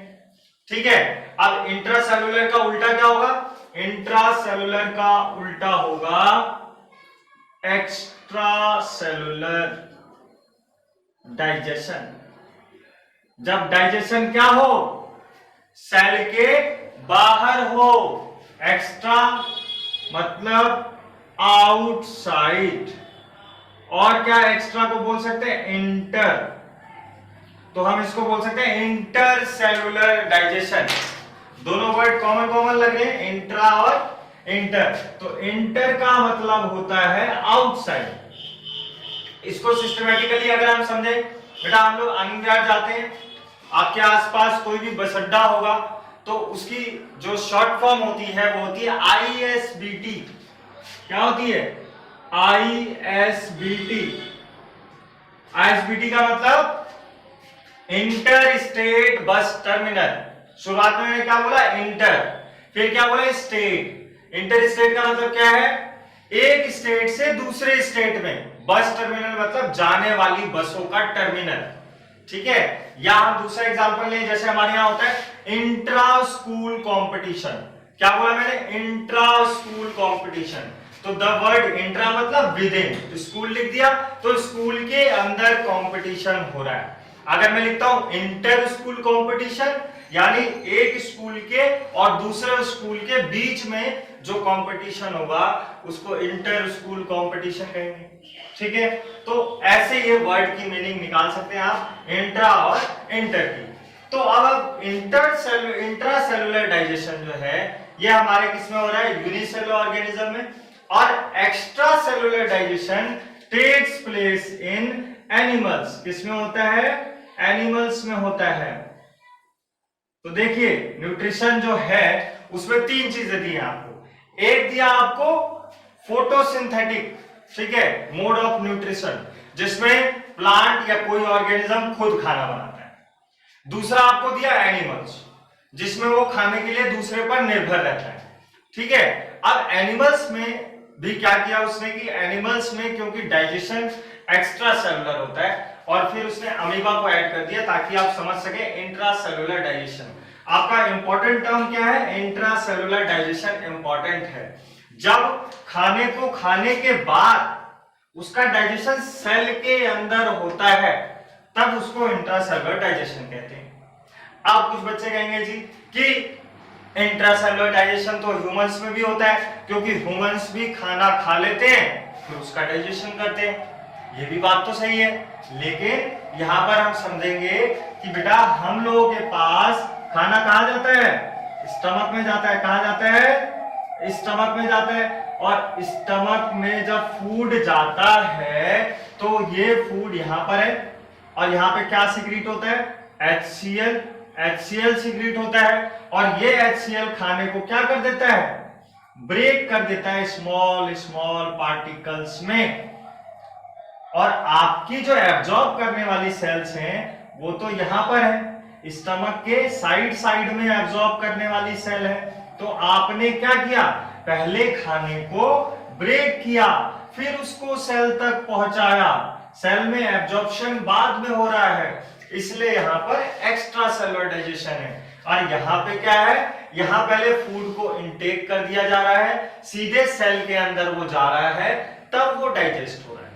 ठीक है। अब इंट्रासेलुलर का उल्टा क्या होगा? इंट्रासेलुलर का उल्टा होगा एक्स्ट्रासेलुलर डाइजेशन। जब डाइजेशन क्या हो? सेल के बाहर हो। एक्स्ट्रा मतलब आउटसाइड, और क्या एक्स्ट्रा को बोल सकते हैं? इंटर। तो हम इसको बोल सकते हैं इंटरसेलुलर डाइजेशन। दोनों वर्ड कॉमन लग रहे हैं, इंट्रा और इंटर। तो इंटर का मतलब होता है आउटसाइड। इसको सिस्टमैटिकली अगर हम समझे बेटा, हम लोग आनंद विहार जाते हैं, आपके आसपास कोई भी बस अड्डा होगा तो उसकी जो शॉर्ट फॉर्म होती है वो होती है ISBT। क्या होती है? ISBT। ISBT का मतलब इंटर स्टेट बस टर्मिनल। शुरुआत में मैंने क्या बोला? इंटर, फिर क्या बोला? स्टेट। इंटर स्टेट का मतलब क्या है? एक स्टेट से दूसरे स्टेट में। बस टर्मिनल मतलब जाने वाली बसों का टर्मिनल। ठीक है। या हम दूसरा एग्जांपल लें, जैसे हमारे यहां होता है इंट्रा स्कूल कंपटीशन। क्या बोला मैंने? Intra school competition. तो द वर्ड इंट्रा मतलब विद इन, स्कूल लिख दिया तो स्कूल के अंदर कंपटीशन हो रहा है। अगर मैं लिखता हूं इंटर स्कूल कंपटीशन, यानी एक स्कूल के और दूसरे स्कूल के बीच में जो कंपटीशन होगा उसको इंटर स्कूल कंपटीशन कहेंगे। ठीक है। तो ऐसे ये वर्ड की मीनिंग निकाल सकते हैं आप, इंट्रा और इंटर की। तो अब इंट्रासेलुलर डाइजेशन जो है ये हमारे किसमें हो रहा है? यूनिसेलुलर ऑर्गेनिज्म में। और extracellular digestion takes place in animals. किसमें होता है? एनिमल्स में होता है। तो देखिए न्यूट्रिशन जो है उसमें 3 चीजें दी हैं आपको। एक दिया आपको फोटोसिंथेटिक, ठीक है, मोड ऑफ न्यूट्रिशन, जिसमें प्लांट या कोई ऑर्गेनिज्म खुद खाना बनाता है। दूसरा आपको दिया एनिमल्स, जिसमें वो खाने के लिए दूसरे पर निर्भर रहता है। ठीक है। अब एनिमल्स में भी क्या किया उसने कि एनिमल्स में क्योंकि डाइजेशन एक्स्ट्रा सेलुलर होता है और फिर उसने अमीबा को ऐड कर दिया ताकि आप समझ सके इंट्रासेलुलर डाइजेशन। आपका इंपॉर्टेंट टर्म क्या है, इंट्रासेलुलर डाइजेशन इंपॉर्टेंट है। जब खाने को खाने के बाद उसका डाइजेशन सेल के अंदर होता है तब उसको इंट्रासेलुलर डाइजेशन कहते हैं। अब कुछ बच्चे कहेंगे जी कि इंट्रासेलुलर डाइजेशन तो ह्यूमंस में भी होता है, क्योंकि ह्यूमंस भी खाना खा लेते हैं फिर उसका डाइजेशन करते हैं। ये भी बात तो सही है, लेकिन यहां पर हम समझेंगे कि बेटा हम लोगों के पास खाना कहां जाता है, स्टमक में जाता है। कहां जाता है, स्टमक में जाता है। और स्टमक में जब फूड जाता है तो ये फूड यहां पर है और यहां पे क्या सिक्रीट होता है, HCl सिक्रीट होता है। और ये HCl खाने को क्या कर देता है, ब्रेक कर देता है स्मॉल स्मॉल पार्टिकल्स में। और आपकी जो एब्जॉर्ब करने वाली सेल्स हैं वो तो यहां पर है, स्टमक के साइड में एब्जॉर्ब करने वाली सेल है। तो आपने क्या किया, पहले खाने को ब्रेक किया फिर उसको सेल तक पहुंचाया। सेल में एब्जॉर्प्शन बाद में हो रहा है, इसलिए यहां पर एक्स्ट्रा सेलुलर डाइजेशन है। और यहां पे क्या है, यहां पहले फूड को इनटेक कर दिया जा रहा है, सीधे सेल के अंदर वो जा रहा है, तब वो डाइजेस्ट हो रहा है।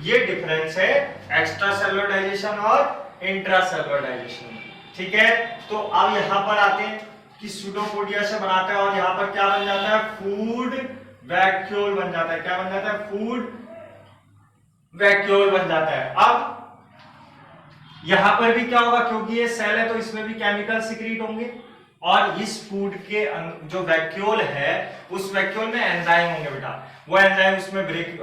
ये डिफरेंस है एक्स्ट्रा सेलुलर डाइजेशन और इंट्रा सेलुलर डाइजेशन। ठीक है, तो अब यहां पर आते हैं कि सूडोपोडिया से बनाता है और यहां पर क्या बन जाता है, फूड वैक्यूल बन जाता है। क्या बन जाता है, फूड वैक्यूल बन जाता है। अब यहां पर भी क्या होगा, क्योंकि ये सेल है तो इसमें भी केमिकल सिक्रीट होंगे और इस फूड के जो वैक्यूल है उस वैक्यूल में एंजाइम होंगे बेटा। वो एंजाइम उसमें ब्रेक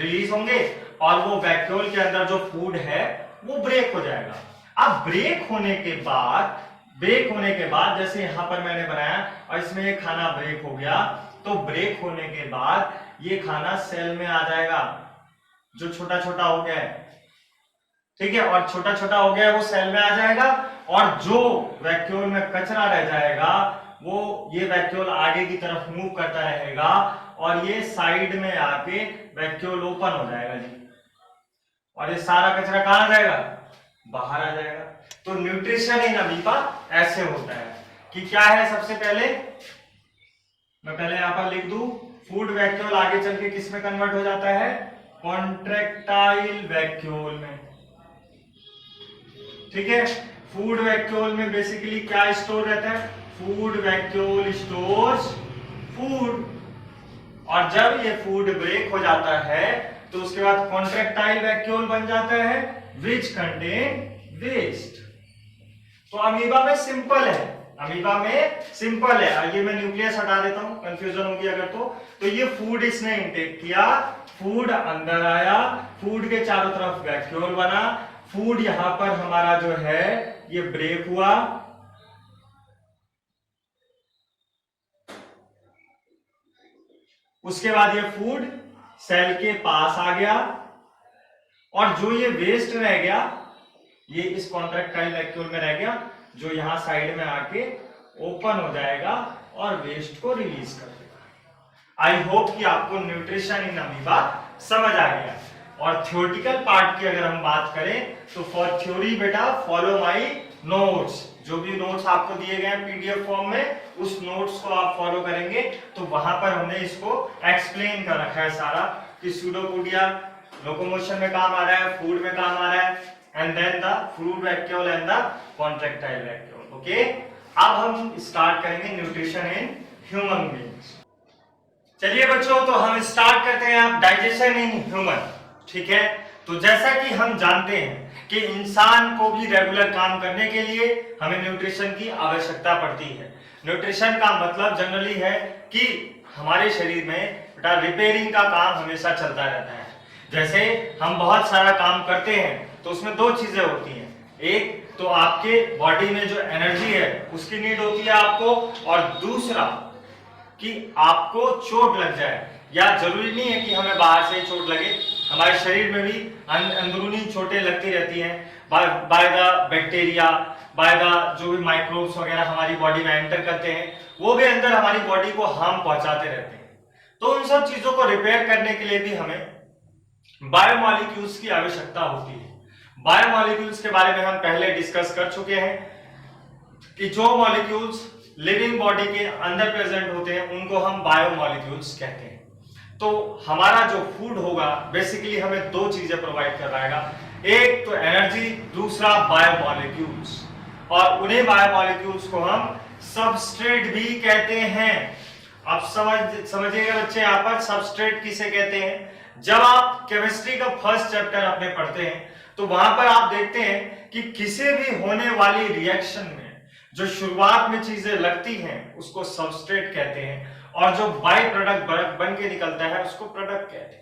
रिलीज होंगे और वो वैक्यूल के अंदर जो फूड है वो ब्रेक हो जाएगा। अब ब्रेक होने के बाद जैसे यहां पर मैंने बनाया और इसमें ये खाना ब्रेक हो गया, तो ब्रेक होने के बाद ये खाना सेल में आ जाएगा जो छोटा छोटा हो गया है। ठीक है, और छोटा छोटा हो गया है वो सेल में आ जाएगा और जो वैक्यूल में कचरा रह जाएगा वो ये वैक्यूल आगे की तरफ मूव करता रहेगा और ये साइड में आके वैक्यूल ओपन हो जाएगा जी, और ये सारा कचरा कहां आ जाएगा, बाहर आ जाएगा। तो न्यूट्रिशन इन अमीबा ऐसे होता है कि क्या है, सबसे पहले मैं यहां पर लिख दूं, फूड वैक्यूल आगे चल के किस में कन्वर्ट हो जाता है, कॉन्ट्रैक्टाइल वैक्यूल में। ठीक है, फूड वैक्यूल में बेसिकली क्या स्टोर रहता है, फूड वैक्यूल स्टोर्स फूड। और जब ये फूड ब्रेक हो जाता है तो उसके बाद कॉन्ट्रैक्टाइल वैक्यूल बन जाता है विच कंटेन वेस्ट। तो अमीबा में सिंपल है, ये मैं न्यूक्लियस हटा देता हूं, कंफ्यूजन होगी अगर तो ये फूड इसने इंटेक किया, फूड अंदर आया, फूड के चारों तरफ वैक्यूल बना, फूड यहां पर हमारा जो है ये ब्रेक हुआ, उसके बाद ये फूड सेल के पास आ गया और जो ये वेस्ट रह गया ये इस कॉन्ट्रैक्टाइल वैक्यूल में रह गया, जो यहां साइड में आके ओपन हो जाएगा और वेस्ट को रिलीज कर देगा। आई होप कि आपको न्यूट्रिशन इन अमीबा समझ आ गया। और थ्योरेटिकल पार्ट की अगर हम बात करें तो फॉर थ्योरी बेटा फॉलो माय नोट्स, जो भी नोट्स आपको दिए गए हैं पीडीएफ फॉर्म में उस नोट्स को आप फॉलो करेंगे तो वहां पर हमने इसको एक्सप्लेन कर रखा है सारा कि सूडोपोडिया लोकोमोशन में काम आ रहा है, फूड में काम आ रहा है, and then the food vacuole and the contractile vacuole. Okay, अब हम स्टार्ट करेंगे न्यूट्रिशन इन ह्यूमन बीइंग्स। चलिए बच्चों, तो हम स्टार्ट करते हैं आप डाइजेशन इन ह्यूमन। ठीक है, तो जैसा कि हम जानते हैं कि इंसान को भी रेगुलर काम करने के लिए हमें न्यूट्रिशन की आवश्यकता पड़ती है। न्यूट्रिशन का मतलब जनरली है कि हमारे शरीर में बेटा रिपेयरिंग का काम हमेशा चलता रहता है। जैसे हम बहुत सारा काम करते हैं तो उसमें दो चीजें होती हैं, एक तो आपके बॉडी में जो एनर्जी है उसकी नीड होती है आपको, और दूसरा कि आपको चोट लग जाए, या जरूरी नहीं है कि हमें बाहर से ही चोट लगे, हमारे शरीर में भी अंदरूनी चोटें लगती रहती हैं by the bacteria, by the जो भी माइक्रोब्स वगैरह हमारी बॉडी में एंटर करते हैं वो भी अंदर हमारी बॉडी को हार्म पहुंचाते रहते हैं। तो उन सब चीजों को रिपेयर करने के लिए भी हमें बायोमॉलिक्यूल्स की आवश्यकता होती है। बायोमॉलिक्यूल्स के बारे में हम पहले डिस्कस कर चुके हैं। कि जो मॉलिक्यूल्स लिविंग बॉडी के अंदर प्रेजेंट होते हैं उनको हम बायोमॉलिक्यूल्स कहते हैं। तो हमारा जो फूड होगा बेसिकली हमें दो चीजें प्रोवाइड करवाएगा, एक तो एनर्जी, दूसरा बायोमॉलिक्यूल्स। और उन्हें बायोमॉलिक्यूल्स को हम सबस्ट्रेट भी कहते हैं। अब समझिएगा बच्चे, यहाँ पर सबस्ट्रेट किसे कहते हैं। जब आप केमिस्ट्री का फर्स्ट चैप्टर अपने पढ़ते हैं तो वहां पर आप देखते हैं कि किसी भी होने वाली रिएक्शन में जो शुरुआत में चीजें लगती हैं उसको सबस्ट्रेट कहते हैं, और जो बाय प्रोडक्ट बन के निकलता है उसको प्रोडक्ट कहते हैं।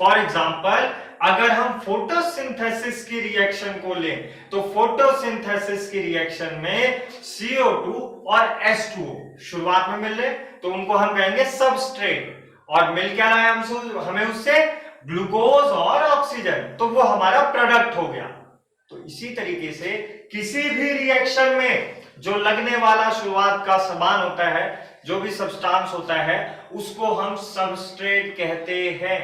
फॉर एग्जाम्पल, अगर हम फोटोसिंथेसिस की रिएक्शन को लें तो फोटोसिंथेसिस की रिएक्शन में CO2 और H2O शुरुआत में मिल रहे तो उनको हम कहेंगे सबस्ट्रेट, और मिल क्या रहा है हमें उससे ग्लूकोज और ऑक्सीजन, तो वो हमारा प्रोडक्ट हो गया। तो इसी तरीके से किसी भी रिएक्शन में जो लगने वाला शुरुआत का सामान होता है, जो भी सब्सटेंस होता है, उसको हम सबस्ट्रेट कहते हैं।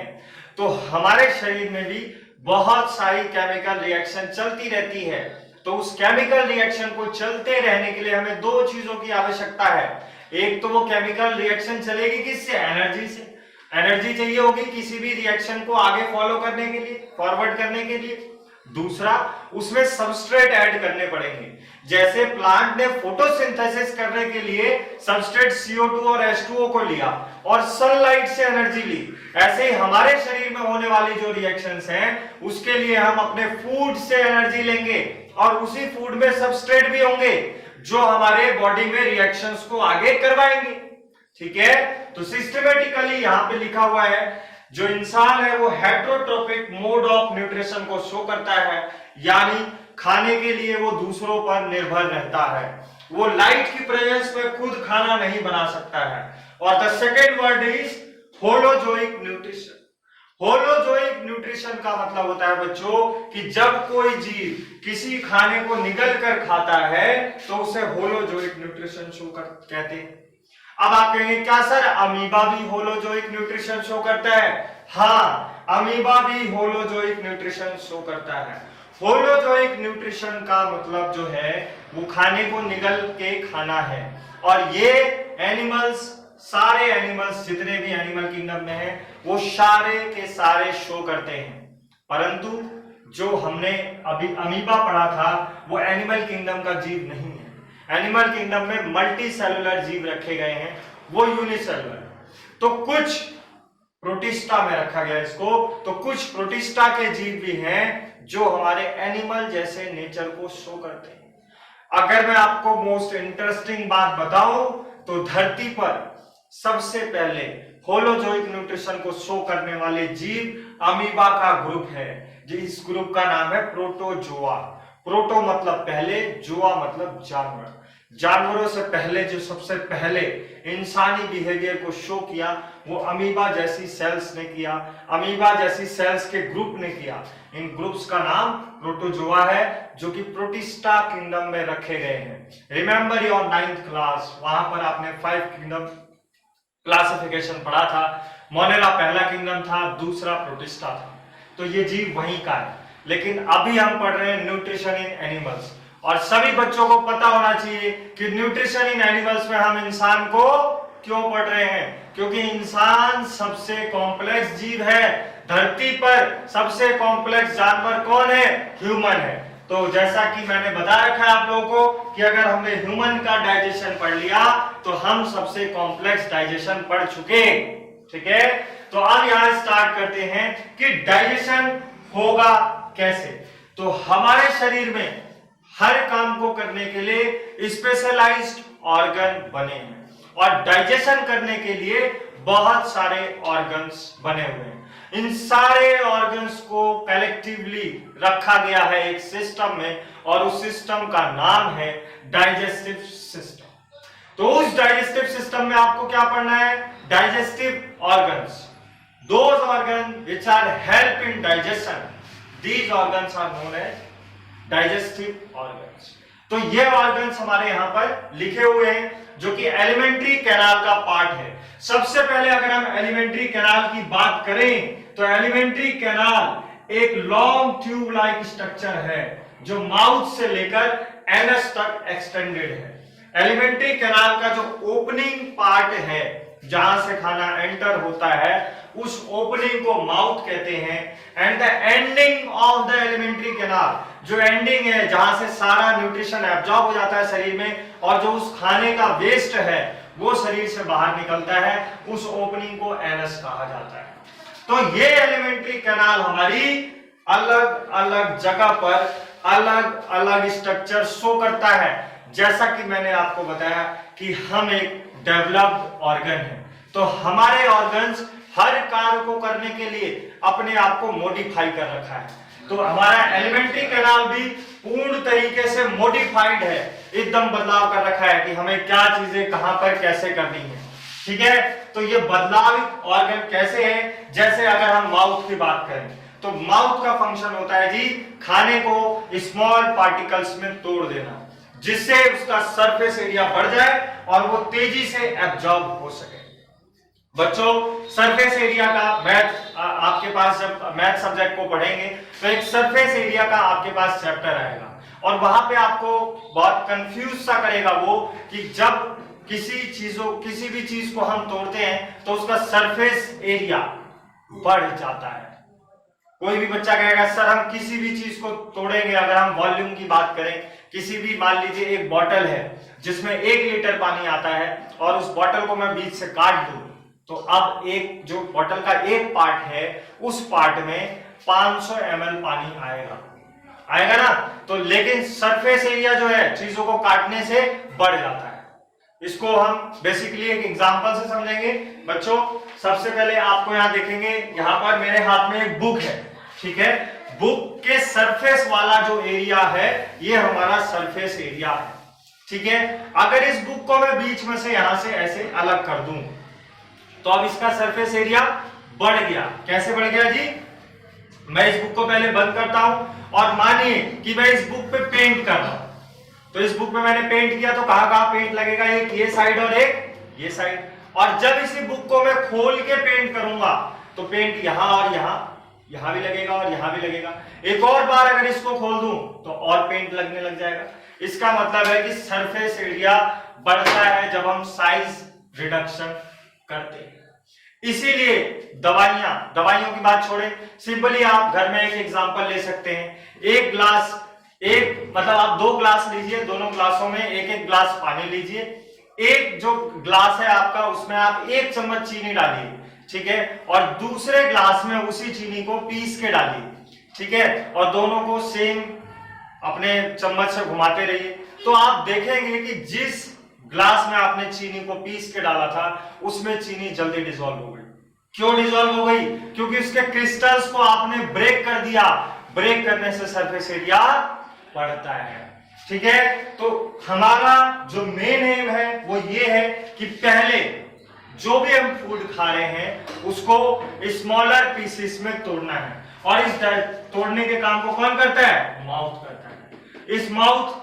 तो हमारे शरीर में भी बहुत सारी केमिकल रिएक्शन चलती रहती है, तो उस केमिकल रिएक्शन को चलते रहने के लिए हमें दो चीजों की आवश्यकता है। एक तो वो केमिकल रिएक्शन चलेगी किससे, एनर्जी से। एनर्जी चाहिए होगी किसी भी रिएक्शन को आगे फॉलो करने के लिए, फॉरवर्ड करने के लिए। दूसरा, उसमें सबस्ट्रेट ऐड करने पड़ेंगे। जैसे प्लांट ने फोटोसिंथेसिस करने के लिए सबस्ट्रेट CO2 और H2O को लिया और सनलाइट से एनर्जी ली, ऐसे ही हमारे शरीर में होने वाली जो रिएक्शंस हैं उसके लिए हम अपने फूड से एनर्जी लेंगे, और उसी फूड में सबस्ट्रेट भी होंगे जो हमारे बॉडी में रिएक्शंस को आगे करवाएंगे। ठीक है, तो सिस्टमेटिकली यहां पे लिखा हुआ है जो इंसान है वो हेटेरोट्रोपिक मोड ऑफ न्यूट्रिशन को शो करता है, यानी खाने के लिए वो दूसरों पर निर्भर रहता है, वो लाइट की प्रेजेंस में खुद खाना नहीं बना सकता है। और the second word is holozoic nutrition. Holozoic nutrition का मतलब होता है बच्चों कि जब कोई जीव किसी खाने को निगल कर खाता है तो उसे होलोजोइक न्यूट्रिशन शो कहते हैं। अब आप कहेंगे क्या सर अमीबा भी होलोजोइक न्यूट्रिशन शो करता है? हाँ, अमीबा भी होलोजोइक न्यूट्रिशन शो करता है। होलोजोइक न्यूट्रिशन का मतलब जो है वो खाने को निगल के खाना है, और ये एनिमल्स, सारे एनिमल्स जितने भी एनिमल किंगडम में है वो सारे के सारे शो करते हैं। परंतु जो हमने अभी अमीबा पढ़ा था वो एनिमल किंगडम का जीव नहीं है। एनिमल किंगडम में मल्टी सेलुलर जीव रखे गए हैं, वो यूनिसेलुलर। तो कुछ प्रोटिस्टा में रखा गया इसको, तो कुछ प्रोटिस्टा के जीव भी हैं जो हमारे एनिमल जैसे नेचर को शो करते हैं। अगर मैं आपको मोस्ट इंटरेस्टिंग बात बताऊं तो धरती पर सबसे पहले होलोजोइक न्यूट्रिशन को शो करने वाले जीव अमीबा का ग्रुप है, जिस ग्रुप का नाम है प्रोटोजोआ। प्रोटो मतलब पहले, जोआ मतलब जानवर। जानवरों से पहले जो सबसे पहले इंसानी बिहेवियर को शो किया वो अमीबा जैसी सेल्स ने किया, अमीबा जैसी सेल्स के ग्रुप ने किया। इन ग्रुप्स का नाम प्रोटोजोआ है, जो कि प्रोटिस्टा किंगडम में रखे गए हैं। रिमेंबर योर 9th क्लास, वहां पर आपने 5 किंगडम क्लासिफिकेशन पढ़ा था। मोनेरा पहला किंगडम था, दूसरा प्रोटिस्टा था, तो ये जीव वहीं का है। लेकिन अभी हम पढ़ रहे हैं न्यूट्रिशन इन एनिमल्स, और सभी बच्चों को पता होना चाहिए कि न्यूट्रिशन इन एनिमल्स में हम इंसान को क्यों पढ़ रहे हैं, क्योंकि इंसान सबसे कॉम्प्लेक्स जीव है। धरती पर सबसे कॉम्प्लेक्स जानवर कौन है? ह्यूमन है। तो जैसा कि मैंने बता रखा है आप लोगों को कि अगर हमने ह्यूमन का डाइजेशन पढ़ लिया तो हम सबसे कॉम्प्लेक्स डाइजेशन पढ़ चुके। ठीक है, तो अब यहां स्टार्ट करते हैं कि डाइजेशन होगा कैसे। तो हमारे शरीर में हर काम को करने के लिए स्पेशलाइज्ड ऑर्गन बने हैं, और डाइजेशन करने के लिए बहुत सारे ऑर्गन्स बने हुए हैं। इन सारे ऑर्गन्स को कलेक्टिवली रखा गया है एक सिस्टम में, और उस सिस्टम का नाम है डाइजेस्टिव सिस्टम। तो उस डाइजेस्टिव सिस्टम में आपको क्या पढ़ना है? Digestive organs. Those organ which are help in digestion, these organs are known as digestive organs। तो ये ऑर्गन्स हमारे यहां पर लिखे हुए हैं जो कि एलिमेंट्री कैनाल का पार्ट है। सबसे पहले अगर हम एलिमेंट्री कैनाल की बात करें तो एलिमेंट्री कैनाल एक लॉन्ग ट्यूब लाइक स्ट्रक्चर है जो माउथ से लेकर एनस तक एक्सटेंडेड है। एलिमेंट्री कैनाल का जो ओपनिंग पार्ट है जहां से खाना एंटर होता है उस ओपनिंग को माउथ कहते हैं। And the ending of the alimentary canal, जो एंडिंग है जहां से सारा न्यूट्रिशन एब्जॉर्ब हो जाता है शरीर में और जो उस खाने का वेस्ट है वो शरीर से बाहर निकलता है, उस ओपनिंग को एनस कहा जाता है। तो ये एलिमेंट्री कैनाल हमारी अलग अलग जगह पर अलग अलग स्ट्रक्चर शो करता है। जैसा कि मैंने आपको बताया कि हम एक डेवलप्ड ऑर्गन है, तो हमारे ऑर्गन्स हर कार्य को करने के लिए अपने आप को मॉडिफाई कर रखा है। तो हमारा एलिमेंट्री कैनाल भी पूर्ण तरीके से मॉडिफाइड है, एकदम बदलाव कर रखा है कि हमें क्या चीजें कहां पर कैसे करनी है। ठीक है, तो ये बदलाव ऑर्गन कैसे है, जैसे अगर हम माउथ की बात करें तो माउथ का फंक्शन होता है जी खाने को स्मॉल पार्टिकल्स में तोड़ देना, जिससे उसका सरफेस एरिया बढ़ जाए और वो तेजी से एब्जॉर्ब हो सके। बच्चों, सरफेस एरिया का मैथ आपके पास जब मैथ सब्जेक्ट को पढ़ेंगे तो एक सरफेस एरिया का आपके पास चैप्टर आएगा और वहां पे आपको बहुत कंफ्यूज सा करेगा वो कि जब किसी भी चीज को हम तोड़ते हैं तो उसका सरफेस एरिया बढ़ जाता है। कोई भी बच्चा कहेगा सर हम किसी भी चीज को तोड़ेंगे, अगर हम वॉल्यूम की बात करें, किसी भी मान लीजिए एक बॉटल है जिसमें 1 लीटर पानी आता है और उस बॉटल को मैं बीच से काट दूं तो अब एक जो बॉटल का एक पार्ट है उस पार्ट में 500 ml पानी आएगा ना, तो लेकिन सरफेस एरिया जो है चीजों को काटने से बढ़ जाता है। इसको हम बेसिकली एक एग्जांपल से समझेंगे। बच्चों, सबसे पहले आपको यहां देखेंगे, यहां पर मेरे हाथ में एक बुक है, ठीक है। बुक के सरफेस वाला जो एरिया है ये हमारा सरफेस एरिया है, ठीक है। अगर इस बुक को मैं बीच में से यहां से ऐसे अलग कर दूं तो अब इसका सरफेस एरिया बढ़ गया। कैसे बढ़ गया जी? मैं इस बुक को पहले बंद करता हूं और मानिए कि मैं इस बुक पे पेंट कर रहा हूं, तो इस बुक में मैंने पेंट किया तो कहां पेंट लगेगा, एक ये साइड और एक ये साइड। और जब इसी बुक को मैं खोल के पेंट करूंगा तो पेंट यहां और यहां भी लगेगा और यहां भी लगेगा। एक और बार अगर इसको खोल दूं तो और पेंट लगने लग जाएगा। इसका मतलब है कि सरफेस एरिया बढ़ता है जब हम साइज रिडक्शन करते हैं। इसीलिए दवाइयों की बात छोड़े, सिंपली आप घर में एक एग्जांपल ले सकते हैं। एक ग्लास, मतलब आप 2 ग्लास लीजिए, दोनों ग्लासों में एक एक ग्लास पानी लीजिए। एक जो ग्लास है आपका उसमें आप 1 चम्मच चीनी डालिए, ठीक है, और दूसरे ग्लास में उसी चीनी को पीस के डालिए, ठीक है, और दोनों को सेम अपने चम्मच से घुमाते रहिए। तो आप देखेंगे कि जिस ग्लास में आपने चीनी को पीस के डाला था उसमें चीनी जल्दी डिसॉल्व हो गई। क्यों डिसॉल्व हो गई? क्योंकि उसके क्रिस्टल्स को आपने ब्रेक कर दिया। ब्रेक करने से सरफेस एरिया बढ़ता है, ठीक है। तो हमारा जो मेन एम है वो ये है कि पहले जो भी हम फूड खा रहे हैं उसको स्मॉलर पीसेस में तोड़ना है, और इस तोड़ने के काम को कौन करता है? माउथ करता है। इस माउथ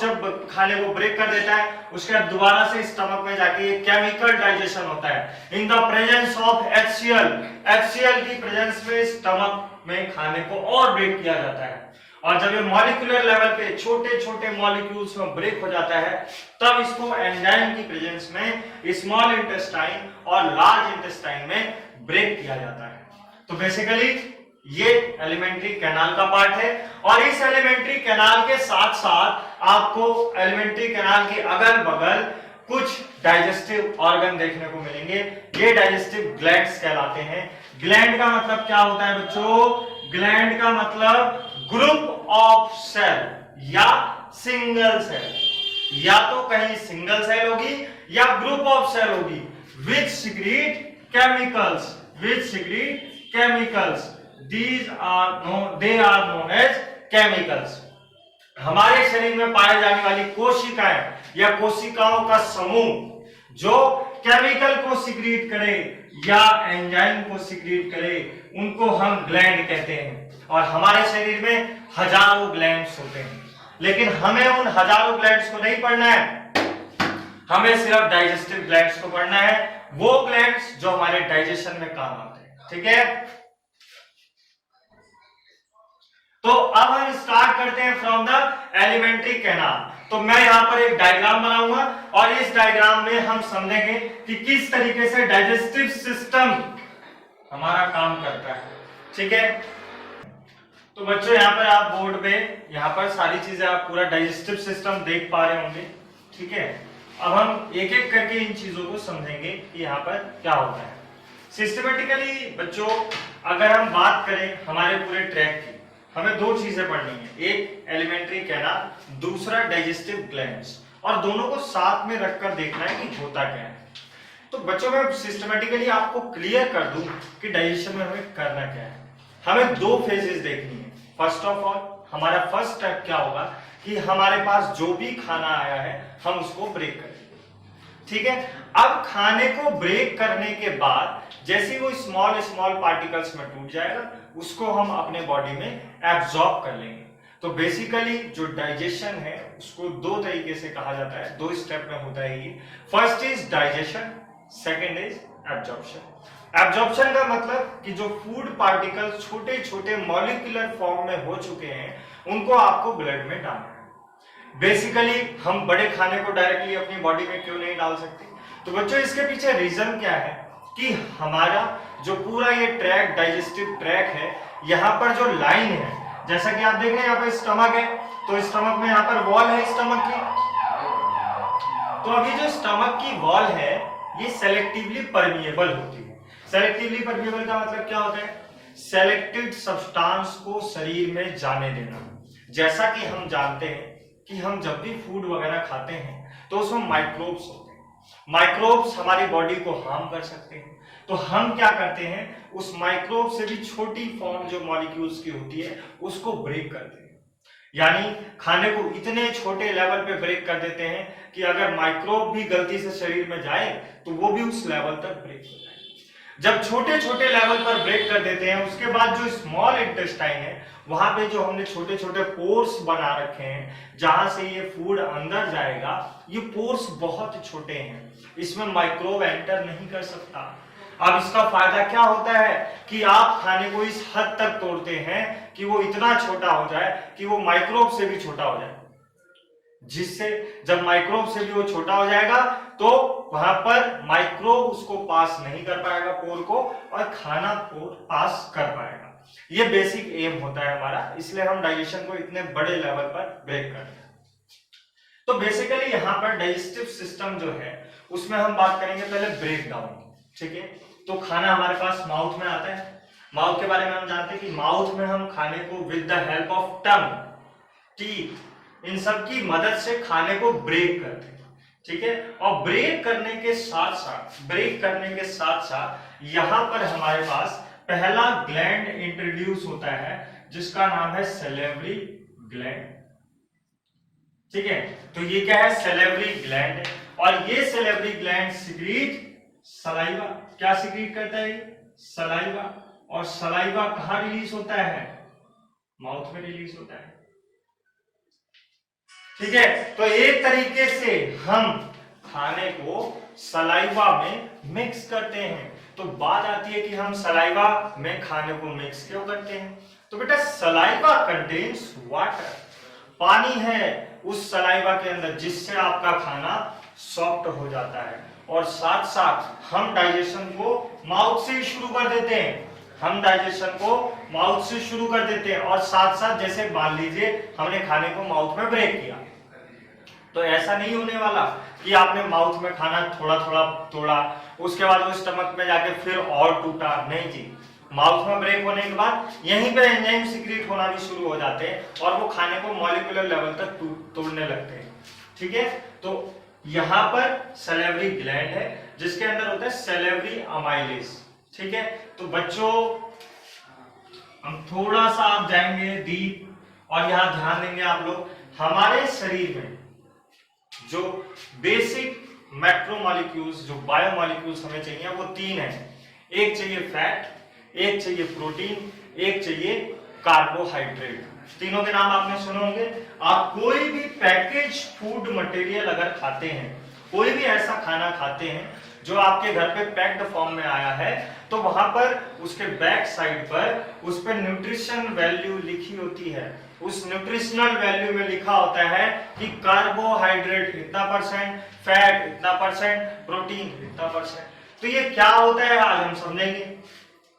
जब खाने को ब्रेक कर देता है उसके बाद दोबारा से स्टमक में जाके एक केमिकल डाइजेशन होता है in the presence of HCl की प्रेजेंस में स्टमक में खाने को और ब्रेक किया जाता है। और जब ये मॉलिक्यूलर लेवल पे छोटे छोटे मॉलिक्यूल्स में ब्रेक हो जाता है तब इसको एंजाइम की प्रेजेंस में स्मॉल इंटेस्टाइन और लार्ज इंटेस्टाइन में ब्रेक किया जाता है। तो बेसिकली ये एलिमेंट्री कैनाल का पार्ट है, और इस एलिमेंट्री कैनाल के साथ साथ आपको एलिमेंट्री कैनाल के अगल बगल कुछ डाइजेस्टिव ऑर्गन देखने को मिलेंगे। ये डाइजेस्टिव ग्लैंड्स कहलाते हैं। ग्लैंड का मतलब क्या होता है बच्चों? ग्लैंड का मतलब ग्रुप ऑफ सेल या सिंगल सेल, या तो कहीं सिंगल सेल होगी या ग्रुप ऑफ सेल होगी which secrete chemicals. they are known as chemicals। हमारे शरीर में पाए जाने वाली कोशिकाएं या कोशिकाओं का समूह जो केमिकल को सिक्रीट करे या एंजाइम को सिक्रीट करे उनको हम ग्लैंड कहते हैं। और हमारे शरीर में हजारों ग्लैंड्स होते हैं, लेकिन हमें उन हजारों ग्लैंड्स को नहीं पढ़ना है, हमें सिर्फ डाइजेस्टिव ग्लैंड्स को पढ़ना है, वो ग्लैंड्स जो हमारे डाइजेशन में काम आते हैं, ठीक है। तो अब हम स्टार्ट करते हैं फ्रॉम द एलिमेंट्री कैनाल। तो मैं यहां पर एक डायग्राम बनाऊंगा और इस डायग्राम में हम समझेंगे कि किस तरीके से डाइजेस्टिव सिस्टम हमारा काम करता है। ठीक है, तो बच्चों यहाँ पर आप बोर्ड पे यहाँ पर सारी चीजें आप पूरा डाइजेस्टिव सिस्टम देख पा रहे होंगे। ठीक है, अब हम एक एक करके इन चीजों को समझेंगे कि यहाँ पर क्या होता है सिस्टमेटिकली। बच्चों अगर हम बात करें हमारे पूरे ट्रैक की, हमें दो चीजें पढ़नी है, एक एलिमेंट्री कैनाल, दूसरा डाइजेस्टिव ग्लैंड्स, और दोनों को साथ में रखकर देखना है कि होता क्या है। तो बच्चों मैं सिस्टमेटिकली आपको क्लियर कर दूं कि डाइजेशन में हमें करना क्या है। हमें दो फेजेस देखनी है। फर्स्ट ऑफ ऑल हमारा फर्स्ट स्टेप क्या होगा कि हमारे पास जो भी खाना आया है हम उसको ब्रेक करेंगे। ठीक है, अब खाने को ब्रेक करने के बाद जैसे वो स्मॉल स्मॉल पार्टिकल्स में टूट जाएगा उसको हम अपने बॉडी में एब्जॉर्ब कर लेंगे। तो बेसिकली जो डाइजेशन है उसको दो तरीके से कहा जाता है, दो स्टेप में होता है ये। First is digestion, second is absorption. Absorption का मतलब कि जो फूड पार्टिकल्स छोटे छोटे मॉलिक्यूलर फॉर्म में हो चुके हैं उनको आपको ब्लड में डालना है। बेसिकली हम बड़े खाने को डायरेक्टली अपनी बॉडी में क्यों नहीं डाल सकते? तो बच्चों इसके पीछे रीजन क्या है कि हमारा जो पूरा ये ट्रैक डाइजेस्टिव ट्रैक है, यहाँ पर जो लाइन है, जैसा कि आप देख रहे हैं यहाँ पर स्टमक है, तो स्टमक में यहाँ पर वॉल है स्टमक की। तो अभी जो स्टमक की वॉल है ये सेलेक्टिवली परमिएबल होती है। सेलेक्टिवली परमिएबल का मतलब क्या होता है? सेलेक्टेड सब्सटेंस को शरीर में जाने देना। जैसा कि हम जानते हैं कि हम जब भी फूड वगैरह खाते हैं तो उसमें माइक्रोब्स होते हैं। माइक्रोब्स हमारी बॉडी को हार्म कर सकते हैं, तो हम क्या करते हैं उस माइक्रोब से भी छोटी फॉर्म जो मॉलिक्यूल्स की होती है उसको ब्रेक करते हैं। यानी खाने को इतने छोटे लेवल पे ब्रेक कर देते हैं कि अगर माइक्रोब भी गलती से शरीर में जाए तो वो भी उस लेवल तक ब्रेक हो जाए। जब छोटे छोटे लेवल पर ब्रेक कर देते हैं उसके बाद जो स्मॉल इंटेस्टाइन है वहां पे जो हमने छोटे छोटे पोर्स बना रखे हैं जहां से ये फूड अंदर जाएगा, ये पोर्स बहुत छोटे हैं, इसमें माइक्रोब एंटर नहीं कर सकता। अब इसका फायदा क्या होता है कि आप खाने को इस हद तक तोड़ते हैं कि वो इतना छोटा हो जाए कि वो माइक्रोब से भी छोटा हो जाए, जिससे जब माइक्रोब से भी वो छोटा हो जाएगा तो वहां पर माइक्रोब उसको पास नहीं कर पाएगा पोर को, और खाना पोर पास कर पाएगा। ये बेसिक एम होता है हमारा, इसलिए हम डाइजेशन को इतने बड़े लेवल पर ब्रेक करते हैं। तो बेसिकली यहाँ पर डाइजेस्टिव सिस्टम जो है उसमें हम बात करेंगे पहले ब्रेक डाउन। ठीक है, तो खाना हमारे पास माउथ में आता है। माउथ के बारे में हम जानते हैं कि माउथ में हम खाने को with the help of tongue, teeth, इन सब की मदद से खाने को ब्रेक करते हैं। ठीक है, और ब्रेक करने के साथ साथ यहां पर हमारे पास पहला ग्लैंड इंट्रोड्यूस होता है जिसका नाम है सेलेवरी ग्लैंड। ठीक है, तो ये क्या है? Salivary gland. और ये सेलेवरी ग्लैंड सिक्रीट सलाइवा, क्या सिक्रीट करता है? सलाइवा। और सलाइवा कहां रिलीज होता है? माउथ में रिलीज होता है। ठीक है, तो एक तरीके से हम खाने को सलाइवा में मिक्स करते हैं। तो बात आती है कि हम सलाइवा में खाने को मिक्स क्यों करते हैं? तो बेटा सलाइवा कंटेन्स वाटर, पानी है उस सलाइवा के अंदर जिससे आपका खाना सॉफ्ट हो जाता है। और साथ साथ हम डाइजेशन को माउथ से शुरू कर देते हैं, और साथ साथ जैसे मान लीजिए हमने खाने को माउथ में ब्रेक किया, तो ऐसा नहीं होने वाला कि आपने माउथ में खाना थोड़ा थोड़ा तोड़ा उसके बाद वो स्टमक में जाके फिर और टूटा। नहीं जी, माउथ में ब्रेक होने के बाद यहीं पे एंजाइम सीक्रेट होना भी शुरू हो जाते हैं और वो खाने को मॉलिक्यूलर लेवल तक तोड़ने लगते हैं। ठीक है, तो यहाँ पर सैलिवरी ग्लैंड है जिसके अंदर होता है सैलिवरी अमाइलेज। ठीक है, तो बच्चों हम थोड़ा सा आप जाएंगे डीप और यहाँ ध्यान देंगे आप लोग, हमारे शरीर में जो बेसिक मैक्रोमोलिक्यूल्स, जो बायोमोलिक्यूल्स हमें चाहिए वो तीन है। एक चाहिए फैट, एक चाहिए प्रोटीन, एक चाहिए कार्बोहाइड्रेट। तीनों के नाम आपने सुने होंगे। आप कोई भी पैकेज फूड मटेरियल अगर खाते हैं, कोई भी ऐसा खाना खाते हैं जो आपके घर पे पैक्ड फॉर्म में आया है, तो वहां पर उसके बैक साइड पर उस पर न्यूट्रिशन वैल्यू लिखी होती है। उस न्यूट्रिशनल वैल्यू में लिखा होता है कि कार्बोहाइड्रेट इतना %, फैट इतना %, प्रोटीन इतना %। तो ये क्या होता है आज हम समझेंगे।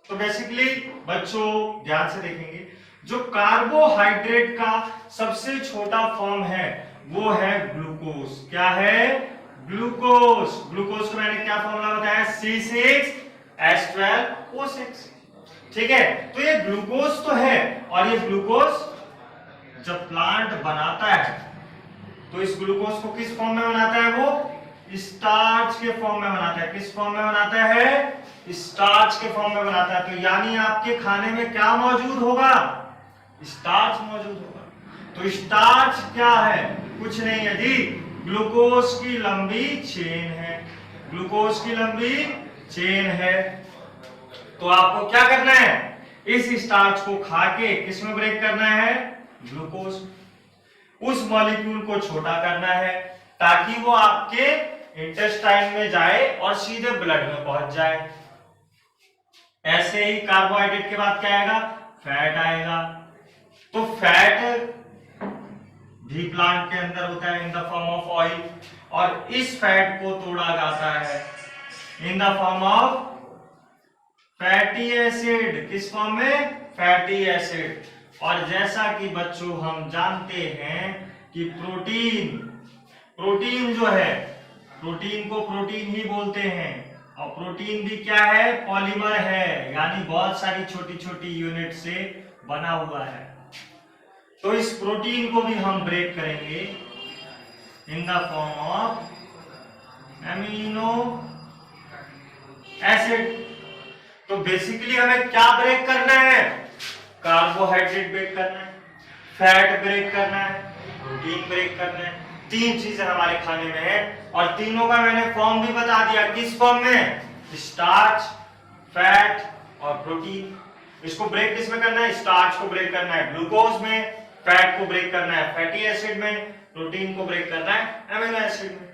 तो बेसिकली बच्चों ध्यान से देखेंगे, जो कार्बोहाइड्रेट का सबसे छोटा फॉर्म है वो है ग्लूकोज। क्या है? ग्लूकोज। ग्लूकोज को मैंने क्या फॉर्मूला बताया? C6H12O6। ठीक है, तो ये ग्लूकोज तो है, और ये ग्लूकोज जब प्लांट बनाता है तो इस ग्लूकोज को किस फॉर्म में बनाता है? वो स्टार्च के फॉर्म में बनाता है। किस फॉर्म में बनाता है? स्टार्च के फॉर्म में बनाता है। तो यानी आपके खाने में क्या मौजूद होगा? स्टार्च मौजूद होगा। तो स्टार्च क्या है? कुछ नहीं है जी, ग्लूकोज की लंबी चेन है। ग्लूकोज की लंबी चेन है। तो आपको क्या करना है? इस स्टार्च को खा के किस में ब्रेक करना है? ग्लूकोज। उस मॉलिक्यूल को छोटा करना है ताकि वो आपके इंटेस्टाइन में जाए और सीधे ब्लड में पहुंच जाए। ऐसे ही कार्बोहाइड्रेट के बाद क्या आएगा? फैट आएगा। तो फैट भी प्लांट के अंदर होता है in the form of oil, और इस फैट को तोड़ा जाता है in the form of fatty acid. किस फॉर्म में? Fatty acid. और जैसा कि बच्चों हम जानते हैं कि प्रोटीन जो है, प्रोटीन को प्रोटीन ही बोलते हैं, और प्रोटीन भी क्या है? पॉलीमर है, यानी बहुत सारी छोटी छोटी यूनिट से बना हुआ है। तो इस प्रोटीन को भी हम ब्रेक करेंगे in the form of amino acid. तो बेसिकली हमें क्या ब्रेक करना है? कार्बोहाइड्रेट ब्रेक करना है, फैट ब्रेक करना है, प्रोटीन ब्रेक करना है। तीन चीजें हमारे खाने में है, और तीनों का मैंने फॉर्म भी बता दिया। किस फॉर्म में? स्टार्च, फैट और प्रोटीन। इसको ब्रेक किस में करना है? स्टार्च को ब्रेक करना है ग्लूकोज में, फैट को ब्रेक करना है फैटी एसिड में, प्रोटीन को ब्रेक करना है एमिनो एसिड में।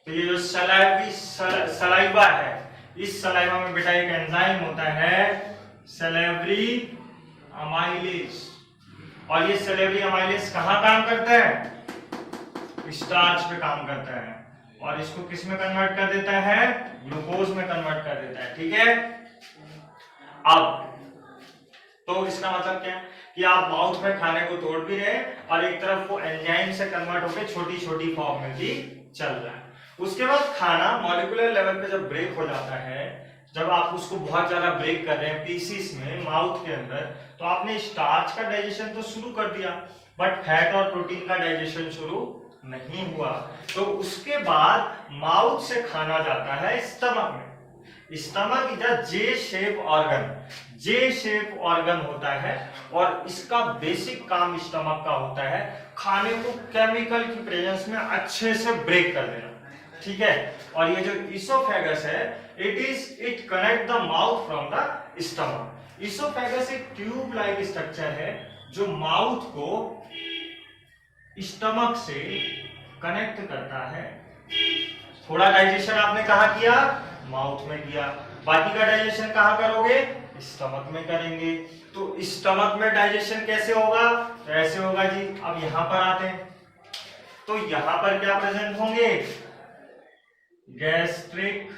तो ये जो सलाइवा है, इस सलाइवा में बेटा एक एंजाइम होता है सैलिवरी अमाइलेज, और ये सैलिवरी अमाइलेज कहाँ काम करता है? स्टार्च पे काम करता है, और इसको किस में कन्वर्ट कर देता है? ग्लूकोज में कन्वर्ट कर देता है। ठीक है, अब तो इसका मतलब क्या है कि आप माउथ में खाने को तोड़ भी रहे और एक तरफ वो एंजाइम से कन्वर्ट होकर छोटी छोटी फॉर्म में भी चल रहा है। उसके बाद खाना मॉलिक्यूलर लेवल पे जब ब्रेक हो जाता है, जब आप उसको बहुत ज्यादा ब्रेक कर रहे हैं पीसीस में माउथ के अंदर, तो आपने स्टार्च का डाइजेशन तो शुरू कर दिया, बट फैट और प्रोटीन का डाइजेशन शुरू नहीं हुआ। तो उसके बाद माउथ से खाना जाता है स्टमक में। Stomach is a J shape organ. J shape organ होता है, और इसका बेसिक काम स्टमक का होता है खाने को केमिकल की प्रेजेंस में अच्छे से ब्रेक कर देना। ठीक है, और ये जो इसोफेगस है, it connect the mouth from the stomach. Oesophagus एक ट्यूब लाइक स्ट्रक्चर है जो माउथ को स्टमक से कनेक्ट करता है। थोड़ा डाइजेशन आपने कहाँ किया? माउथ में किया। बाकी का डाइजेशन कहाँ करोगे? स्टमक में करेंगे। तो स्टमक में डाइजेशन कैसे होगा? तो ऐसे होगा जी। अब यहां पर आते हैं, तो यहां पर क्या प्रेजेंट होंगे? Gastric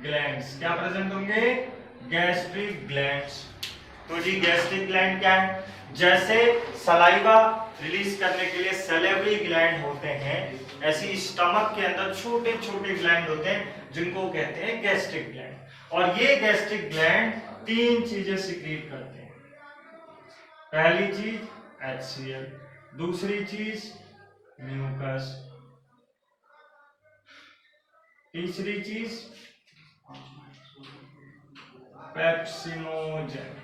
glands. क्या प्रेजेंट होंगे? Gastric glands. तो जी गैस्ट्रिक ग्लैंड क्या है? जैसे सलाइवा रिलीज करने के लिए सैलिवरी ग्लैंड होते हैं, ऐसी स्टमक के अंदर छोटे छोटे ग्लैंड होते हैं जिनको कहते हैं गैस्ट्रिक ग्लैंड। और ये गैस्ट्रिक ग्लैंड तीन चीजें सिक्रीट करते हैं। पहली चीज HCl, दूसरी चीज म्यूकस, तीसरी चीज पेप्सिनोजन।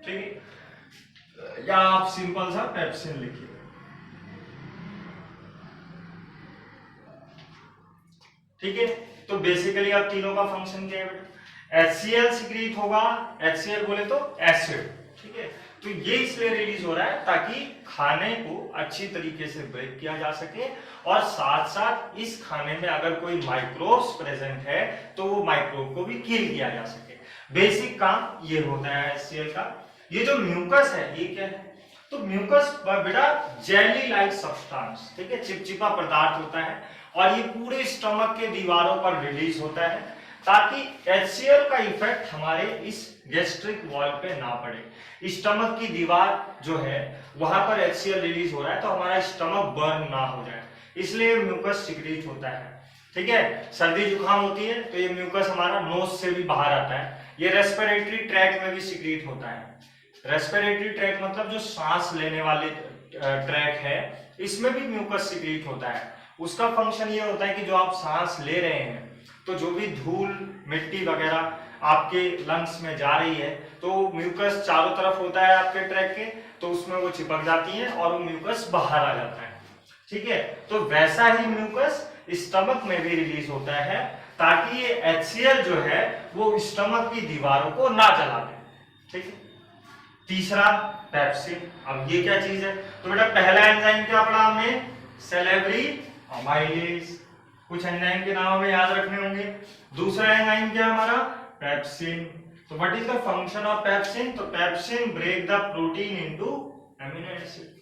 ठीक है, या आप सिंपल सा पेप्सिन लिखिए। ठीक है, तो बेसिकली अब तीनों का फंक्शन क्या है बेटा? HCl सिक्रीट होगा। HCl बोले तो एसिड, ठीक है। तो ये इसलिए रिलीज हो रहा है ताकि खाने को अच्छी तरीके से ब्रेक किया जा सके, और साथ साथ इस खाने में अगर कोई माइक्रोब्स प्रेजेंट है तो वो माइक्रोब को भी किल किया जा सके। बेसिक काम ये होता है HCl का। ये जो म्यूकस है ये क्या है? तो म्यूकस बेटा जेली लाइक सब्सटेंस, ठीक है, चिपचिपा पदार्थ होता है, और ये पूरे स्टमक के दीवारों पर रिलीज होता है ताकि HCl का इफेक्ट हमारे इस गैस्ट्रिक वॉल पे ना पड़े। स्टमक की दीवार जो है वहां पर HCl रिलीज हो रहा है तो हमारा स्टमक बर्न ना हो जाए, इसलिए म्यूकस सिक्रीट होता है, ठीक है। सर्दी जुकाम होती है तो ये म्यूकस हमारा नोज से भी बाहर आता है। ये रेस्पिरेटरी ट्रैक में भी सिक्रीट होता है। रेस्पिरेटरी ट्रैक मतलब जो सांस लेने वाले ट्रैक है, इसमें भी म्यूकस सिक्रीट होता है। उसका फंक्शन ये होता है कि जो आप सांस ले रहे हैं तो जो भी धूल मिट्टी वगैरह आपके लंग्स में जा रही है तो म्यूकस चारों तरफ होता है आपके ट्रैक के, तो उसमें वो चिपक जाती है और वो म्यूकस बाहर आ जाता है, ठीक है। तो वैसा ही म्यूकस स्टमक में भी रिलीज होता है ताकि ये HCl जो है वो स्टमक की दीवारों को ना जला दे, ठीक है। तीसरा पेप्सिन। अब ये क्या चीज है? तो बेटा पहला एंजाइम क्या पढ़ा हमने? Salivary amylase. कुछ एंजाइम के नाम हमें याद रखने होंगे। दूसरा एंजाइम क्या हमारा? पेप्सिन। तो what is the function of pepsin? तो pepsin break the protein into amino acid.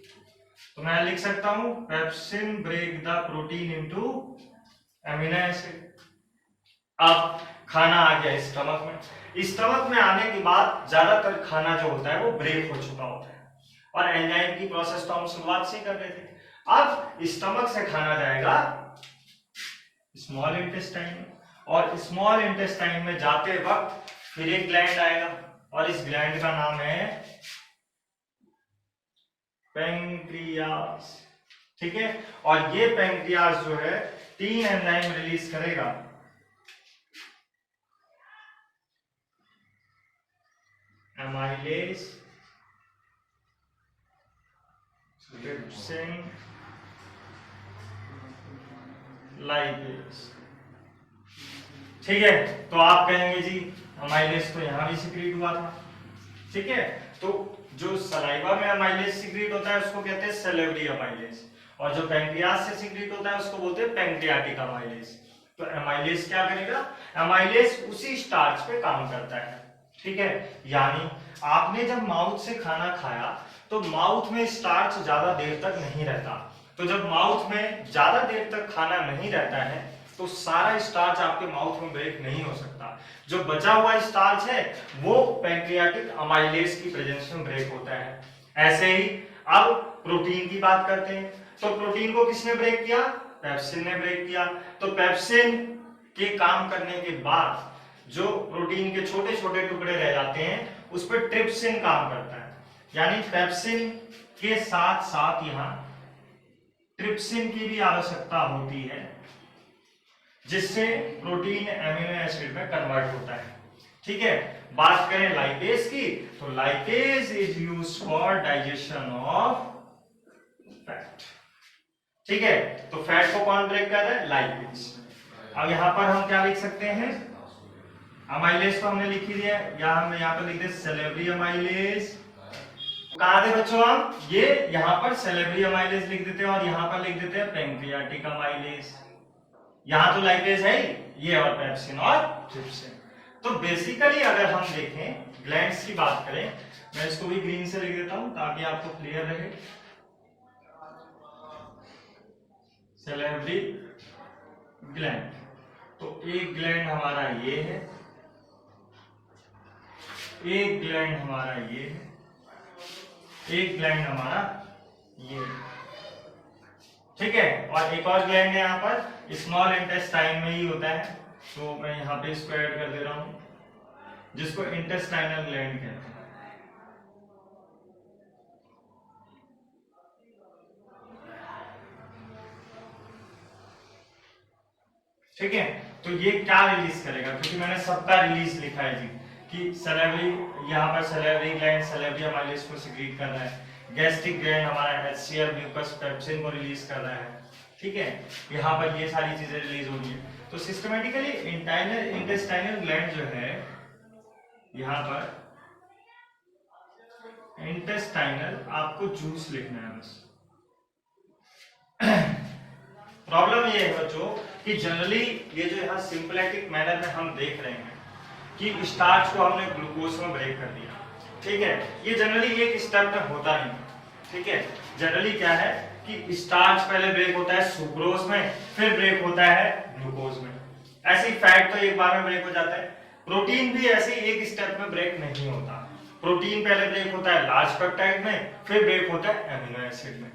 तो मैं लिख सकता हूं pepsin break the protein into amino acid. अब खाना आ गया स्टमक में। स्टमक में आने के बाद ज्यादातर खाना जो होता है वो ब्रेक हो चुका होता है, और एंजाइम की प्रोसेस तो हम शुरुआत से कर रहे थे। अब स्टमक से खाना जाएगा स्मॉल इंटेस्टाइन में, और स्मॉल इंटेस्टाइन में जाते वक्त फिर एक ग्लैंड आएगा, और इस ग्लैंड का नाम है पैंक्रियास, ठीक है। और ये पैंक्रियास जो है 3 एंजाइम रिलीज करेगा। एमाइलेज, ट्रिप्सिन, लाइपेज, ठीक है। तो आप कहेंगे जी अमाइलेज तो यहां भी सिक्रीट हुआ था, ठीक है। तो जो सलाइवा में अमाइलेज सिक्रीट होता है उसको कहते हैं सैलिवरी अमाइलेज, और जो पैंक्रियास से सिक्रीट होता है उसको बोलते हैं पैंक्रियाटिक अमाइलेज। तो अमाइलेज क्या करेगा? अमाइलेज उसी स्टार्च पे काम करता है, ठीक है। यानी आपने जब माउथ से खाना खाया तो माउथ में स्टार्च ज्यादा देर तक नहीं रहता, तो जब माउथ में ज्यादा देर तक खाना नहीं रहता है तो सारा स्टार्च आपके माउथ में ब्रेक नहीं हो सकता। जो बचा हुआ स्टार्च है वो पैंक्रियाटिक अमाइलेज की प्रेजेंस में ब्रेक होता है। ऐसे ही अब प्रोटीन की बात करते हैं। तो प्रोटीन को किसने ब्रेक किया? पेप्सिन ने ब्रेक किया। तो पेप्सिन के काम करने के बाद जो प्रोटीन के छोटे छोटे टुकड़े रह जाते हैं उस पर ट्रिप्सिन काम करता है, यानी पेप्सिन के साथ साथ यहां ट्रिप्सिन की भी आवश्यकता होती है, जिससे प्रोटीन एमिनो एसिड में कन्वर्ट होता है, ठीक है। बात करें लाइपेज की, तो lipase is used for digestion of fat, ठीक है। तो फैट को कौन ब्रेक कर रहा है? लाइपेज। अब यहां पर हम क्या लिख सकते हैं? अमाइलेज तो हमने लिख ही दिया, या हम यहां पर लिख दे सैलिवरी अमाइलेज। कहां थे बच्चों हम? ये यहां पर सैलिवरी अमाइलेज लिख देते हैं और यहां पर लिख देते हैं पैंक्रियाटिक अमाइलेज। यहां तो लाइपेज है ही, ये और पेप्सिन और ट्रिप्सिन। तो बेसिकली अगर हम देखें ग्लैंड्स की बात करें, मैं इसको भी ग्रीन से लिख देता हूं ताकि आपको क्लियर रहे। सैलिवरी ग्लैंड, तो एक ग्लैंड हमारा ये है, एक ग्लैंड हमारा ये है, एक ग्लैंड हमारा ये है, ठीक है। और एक और ग्लैंड है यहाँ पर स्मॉल इंटेस्टाइन में ही होता है, तो मैं यहाँ पे इसको ऐड कर दे रहा हूं, जिसको इंटेस्टाइनल ग्लैंड कहते हैं, ठीक है। तो ये क्या रिलीज करेगा? क्योंकि मैंने सबका रिलीज लिखा है जी, कि सैलिवरी, यहाँ पर सैलिवरी ग्लैंड सैलिवरी अमाइलेज को सिक्रीट कर रहा है, गैस्ट्रिक ग्लैंड हमारा HCl म्यूकस पेप्सिन को रिलीज कर रहा है, ठीक है। यहाँ पर ये सारी चीजें रिलीज हो रही है। तो सिस्टमेटिकली इंटेस्टाइनल ग्लैंड जो है यहाँ पर इंटेस्टाइनल आपको जूस लिखना है बस। प्रॉब्लम ये है बच्चों कि जनरली ये जो यहाँ सिंपलेटिक मैनर में हम देख रहे हैं कि स्टार्च को हमने ग्लूकोज में ब्रेक कर दिया, ठीक है। ये जनरली एक स्टेप में होता नहीं, ठीक है। जनरली क्या है कि स्टार्च पहले ब्रेक होता है सुक्रोज में, फिर ब्रेक होता है ग्लूकोज में। ऐसे ही फैट तो एक बार में ब्रेक हो जाता है। प्रोटीन भी ऐसे ही एक स्टेप में ब्रेक नहीं होता। प्रोटीन पहले ब्रेक होता है लार्ज पेप्टाइड में, फिर ब्रेक होता है एमिनो एसिड में।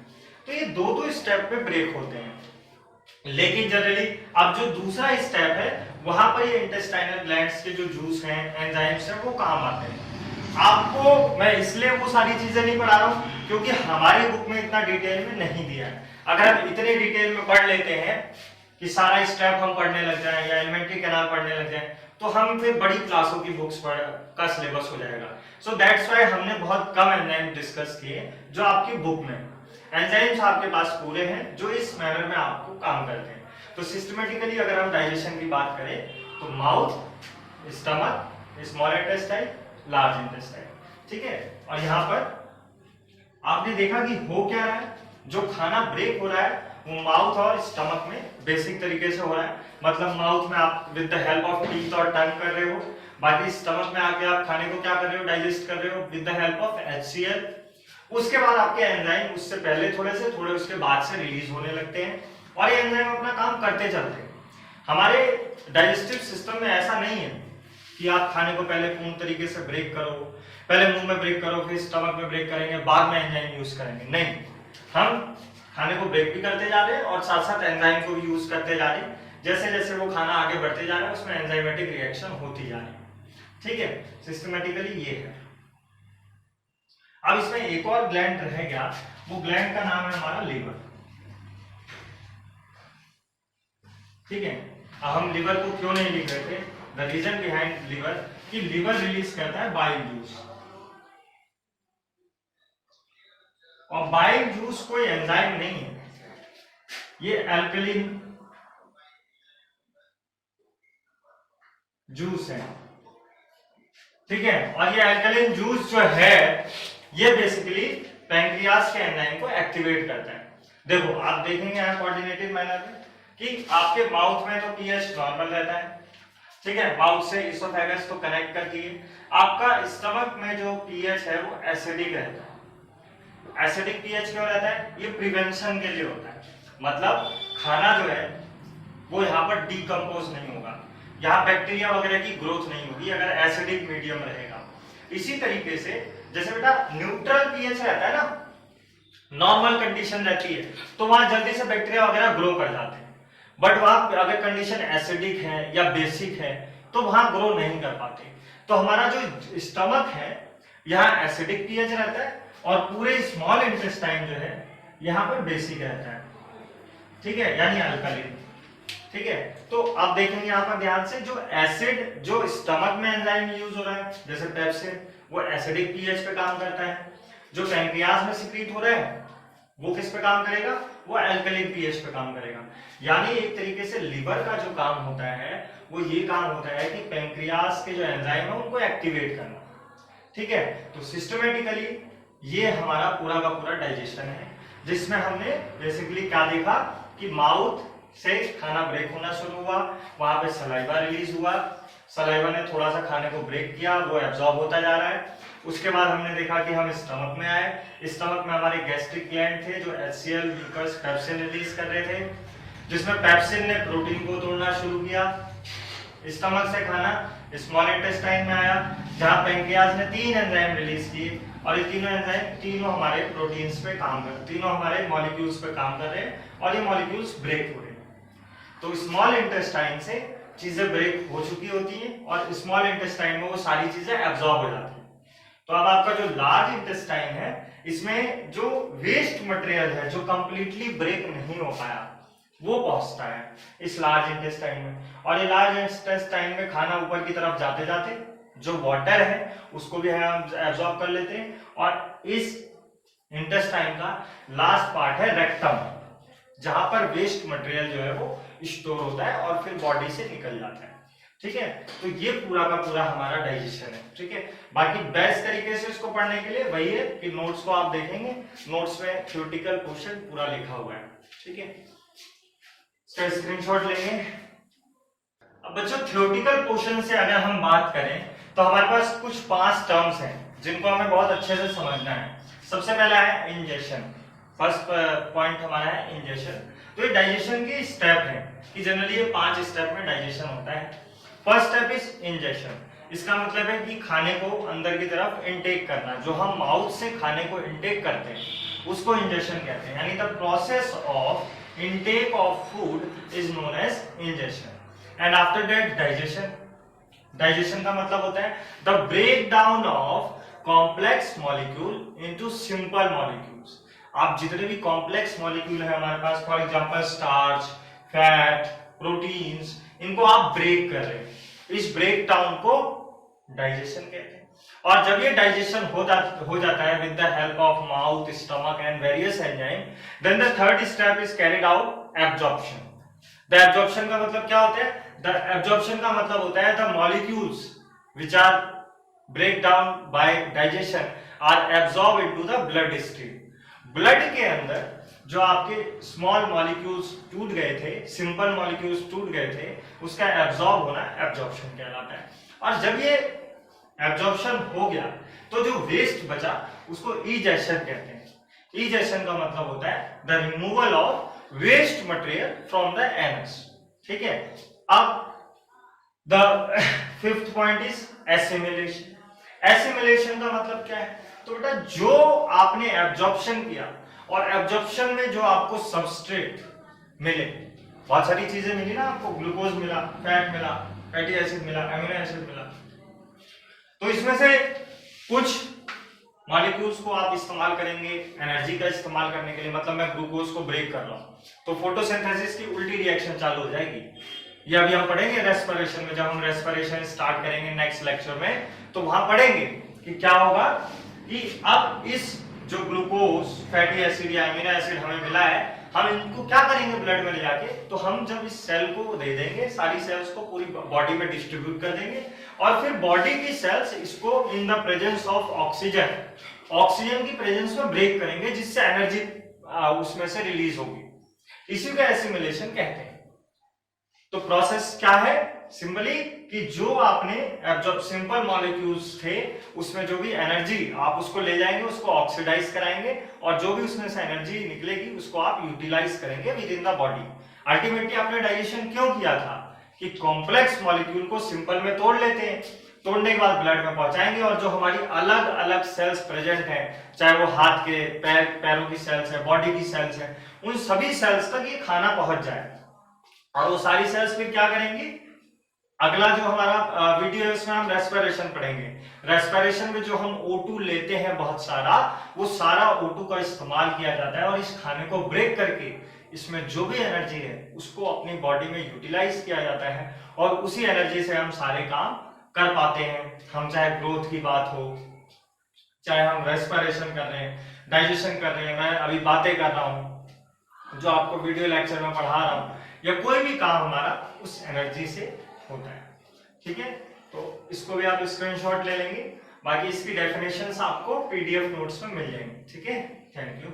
तो ये दो स्टेप पे ब्रेक होते हैं। लेकिन जनरली अब जो दूसरा स्टेप है वहां पर ये इंटेस्टाइनल ग्लैंड्स के जो जूस हैं, एंजाइम्स हैं, वो काम आते हैं। आपको मैं इसलिए वो सारी चीजें नहीं पढ़ा रहा हूं क्योंकि हमारी बुक में इतना डिटेल में नहीं दिया है। अगर हम इतने डिटेल में पढ़ लेते हैं कि सारा स्टेप हम पढ़ने लग जाए या एलिमेंट्री कैनाल पढ़ने लग जाए तो हम फिर बड़ी क्लासों की बुक्स का सिलेबस हो जाएगा। सो दैट्स व्हाई हमने बहुत कम एंजाइम डिस्कस किए जो आपकी बुक में। एंजाइम्स आपके पास पूरे हैं जो इस मैनर में आपको काम करते हैं। तो सिस्टमेटिकली अगर हम डाइजेशन की बात करें तो mouth, stomach, small intestine, large intestine, ठीक है। और यहाँ पर आपने देखा कि हो क्या रहा है, जो खाना ब्रेक हो रहा है वो माउथ और स्टमक में बेसिक तरीके से हो रहा है। मतलब माउथ में आप with the help of teeth और टंग कर रहे हो, बाकी स्टमक में आके आप खाने को क्या कर रहे हो, डाइजेस्ट कर रहे हो with the help of HCl। उसके बाद आपके एंजाइम उससे पहले थोड़े उसके बाद से रिलीज होने लगते हैं और ये एंजाइम अपना काम करते चलते हैं। हमारे डाइजेस्टिव सिस्टम में ऐसा नहीं है कि आप खाने को पहले पूर्ण तरीके से ब्रेक करो, पहले मुंह में ब्रेक करो, फिर स्टमक में ब्रेक करेंगे, बाद में एंजाइम यूज करेंगे। नहीं, हम खाने को ब्रेक भी करते जा रहे हैं और साथ साथ एंजाइम को भी यूज करते जा रहे हैं। जैसे जैसे वो खाना आगे बढ़ते जा रहा है उसमें एंजाइमेटिक रिएक्शन होती जा रही है, ठीक है। सिस्टमेटिकली ये है। अब इसमें एक और ग्लैंड रह गया, वो ग्लैंड का नाम है हमारा लीवर, ठीक है। अब हम लीवर को क्यों नहीं लिख रहे थे, द रीजन बिहाइंड लीवर कि लीवर रिलीज करता है बाइल जूस, और बाइल जूस कोई एंजाइम नहीं है, ये अल्कलीन जूस है, ठीक है। और ये अल्कलीन जूस जो है ये बेसिकली पैंक्रियास के एंजाइम को एक्टिवेट करता है। देखो आप देखेंगे यहाँ कोऑर्डिनेटेड मैनर में कि आपके माउथ में तो पीएच नॉर्मल रहता है, ठीक है, माउथ से इसोफेगस तो कनेक्ट करती है। आपका स्टमक में जो पीएच है वो एसिडिक रहता है। एसिडिक पीएच क्यों रहता है, ये प्रिवेंशन के लिए होता है। मतलब खाना जो है वो यहाँ पर डिकम्पोज नहीं होगा, यहाँ बैक्टीरिया वगैरह की ग्रोथ नहीं होगी अगर एसिडिक मीडियम रहेगा। इसी तरीके से जैसे बेटा न्यूट्रल पीएच रहता है ना, नॉर्मल कंडीशन रहती है तो वहां जल्दी से बैक्टीरिया वगैरह ग्रो कर जाते हैं। बट वहां अगर कंडीशन एसिडिक है या बेसिक है तो वहां ग्रो नहीं कर पाते। तो हमारा जो स्टमक है यहाँ एसिडिक पीएच रहता है और पूरे स्मॉल इंटेस्टाइन जो है यहाँ पर बेसिक रहता है, ठीक है, यानी अल्कलीन, ठीक है। तो आप देखेंगे यहाँ पर ध्यान से जो एसिड जो स्टमक में एंजाइम यूज हो रहा है जैसे पेप्सिन, वो एसिडिक पीएच पे काम करता है। जो पैंक्रियास में सिक्रीट हो रहा है वो किस पे काम करेगा, वो अल्कलीन पीएच पे काम करेगा। यानी एक तरीके से लीवर का जो काम होता है वो ये काम होता है कि पैंक्रियास के जो एंजाइम है उनको एक्टिवेट करना, ठीक है। तो सिस्टमेटिकली ये हमारा पूरा का पूरा डाइजेशन है जिसमें हमने बेसिकली क्या देखा कि माउथ से खाना ब्रेक होना शुरू हुआ, वहां पे सलाइवा रिलीज हुआ, सलाइवा ने थोड़ा सा खाने को ब्रेक किया, वो एब्जॉर्ब होता जा रहा है। उसके बाद हमने देखा कि हम स्टमक में आए, स्टमक में हमारे गैस्ट्रिक ग्लैंड थे जो HCl म्यूकस पेप्सिन रिलीज कर रहे थे, जिसमें पेप्सिन ने प्रोटीन को तोड़ना शुरू किया। स्टमक से खाना स्मॉल इंटेस्टाइन में आया जहां पैंक्रियास ने 3 एंजाइम रिलीज किए और ये तीनों एंजाइम तीनों हमारे प्रोटीन्स पे काम कर, तीनों हमारे मॉलिक्यूल्स पे काम कर रहे हैं और ये मॉलिक्यूल्स ब्रेक हो रहे हैं। तो स्मॉल इंटेस्टाइन से चीजें ब्रेक हो चुकी होती हैं और स्मॉल इंटेस्टाइन में वो सारी चीजें एब्जॉर्ब हो जाती हैं। तो अब आपका जो लार्ज इंटेस्टाइन है इसमें जो वेस्ट मटेरियल है जो कंप्लीटली ब्रेक नहीं हो पाया वो पहुंचता है इस लार्ज इंटेस्टाइन में, और ये लार्ज इंटेस्टाइन में खाना ऊपर की तरफ जाते जाते जो वाटर है उसको भी हम एब्जॉर्ब कर लेते हैं। और इस इंटेस्टाइन का लास्ट पार्ट है रेक्टम, जहां पर वेस्ट मटेरियल जो है वो स्टोर होता है और फिर बॉडी से निकल जाता है। ठीक है। तो ये पूरा का पूरा हमारा डाइजेशन है, ठीक है। बाकी बेस्ट तरीके से इसको पढ़ने के लिए वही है कि नोट्स को आप देखेंगे, नोट्स में थ्योरेटिकल क्वेश्चन पूरा लिखा हुआ है, ठीक है। इसका स्क्रीनशॉट लेंगे। अब बच्चों थ्योरेटिकल क्वेश्चन से अगर हम बात करें तो हमारे पास कुछ 5 टर्म्स हैं जिनको हमें बहुत अच्छे से समझना है। सबसे पहला है इंजेशन। फर्स्ट पॉइंट हमारा है इंजेशन। तो ये डाइजेशन की स्टेप है कि जनरली ये 5 स्टेप में डाइजेशन होता है। First step is ingestion. इसका मतलब है कि खाने को अंदर की तरफ इनटेक करना, जो हम माउथ से खाने को इनटेक करते हैं उसको इंजेशन कहते हैं, यानी the process of intake of food is known as ingestion. And after that digestion. Digestion का मतलब होता है the break down of complex molecule into simple molecules. आप जितने भी कॉम्प्लेक्स मॉलिक्यूल है हमारे पास, for example starch, fat, proteins, इनको आप ब्रेक कर रहे हैं, इस ब्रेक डाउन को डाइजेशन कहते हैं। और जब ये डाइजेशन हो जाता है with the help of mouth, stomach and various enzyme, then the third step is carried out absorption. The absorption का मतलब क्या होता है? द एब्जॉर्प्शन का मतलब होता है the molecules which are break down by digestion are absorb into the blood stream. Blood के अंदर जो आपके स्मॉल मॉलिक्यूल्स टूट गए थे, सिंपल मॉलिक्यूल्स टूट गए थे, उसका एब्जॉर्ब होना एब्जॉर्प्शन कहलाता है। और जब ये एब्जॉर्प्शन हो गया तो जो वेस्ट बचा उसको इजेशन कहते हैं। इजेशन का मतलब होता है the removal of waste material from the anus, ठीक है। अब the fifth point is assimilation. Assimilation का मतलब क्या है? तो बेटा जो आपने एब्जॉर्प्शन किया और एब्जॉर्प्शन में जो आपको सबस्ट्रेट मिले, बहुत सारी चीजें मिली ना आपको, ग्लूकोज मिला, फैट मिला, फैटी एसिड मिला, अमीनो एसिड मिला, तो इसमें से कुछ मॉलिक्यूल्स को आप इस्तेमाल करेंगे एनर्जी का इस्तेमाल करने के लिए। मतलब मैं ग्लूकोज को ब्रेक कर रहा हूं तो फोटोसिंथेसिस की उल्टी रिएक्शन चालू हो जाएगी। ये अभी हम पढ़ेंगे रेस्पिरेशन में, जब हम रेस्पिरेशन स्टार्ट करेंगे नेक्स्ट लेक्चर में, तो वहां पढ़ेंगे कि क्या होगा कि अब इस जो ग्लूकोज, फैटी एसिड या अमीनो एसिड हमें मिला है, हम इनको क्या करेंगे ब्लड में ले जाके, तो हम जब इस सेल को दे देंगे, सारी सेल्स को पूरी बॉडी में डिस्ट्रीब्यूट कर देंगे और फिर बॉडी की सेल्स इसको in the presence of oxygen, oxygen की प्रेजेंस में ब्रेक करेंगे, जिससे एनर्जी उसमें से रिलीज होगी। इसी को एसिमिलेशन कहते हैं। तो प्रोसेस क्या है? सिंपली कि जो आपने एब्जॉर्ब सिंपल मॉलिक्यूल्स थे उसमें जो भी एनर्जी आप उसको ले जाएंगे, उसको ऑक्सीडाइज कराएंगे और जो भी उसमें से एनर्जी निकलेगी उसको आप यूटिलाइज करेंगे with in the body. Ultimately आपने डाइजेशन क्यों किया था? कि कॉम्प्लेक्स मॉलिक्यूल को सिंपल में तोड़ लेते हैं, तोड़ने के बाद ब्लड में पहुंचाएंगे और जो हमारी अलग अलग सेल्स प्रेजेंट हैं, चाहे वो हाथ के पैरों की सेल्स है, बॉडी की सेल्स है, उन सभी सेल्स तक ये खाना पहुंच जाए। और वो सारी सेल्स फिर क्या करेंगी? अगला जो हमारा वीडियो है उसमें हम रेस्पिरेशन पढ़ेंगे। रेस्पिरेशन में जो हम O2 लेते हैं बहुत सारा, वो सारा O2 का इस्तेमाल किया जाता है और इस खाने को ब्रेक करके इसमें जो भी एनर्जी है उसको अपनी बॉडी में यूटिलाइज किया जाता है और उसी एनर्जी से हम सारे काम कर पाते हैं। हम चाहे ग्रोथ की बात हो, चाहे हम रेस्पिरेशन कर रहे हैं, डाइजेशन कर रहे हैं, मैं अभी बातें कर रहा हूं, जो आपको वीडियो लेक्चर में पढ़ा रहा हूं, या कोई भी काम हमारा उस एनर्जी से होता है, ठीक है। तो इसको भी आप स्क्रीनशॉट ले लेंगे, बाकी इसकी डेफिनेशंस आपको पीडीएफ नोट्स में मिल जाएंगे, ठीक है। Thank you.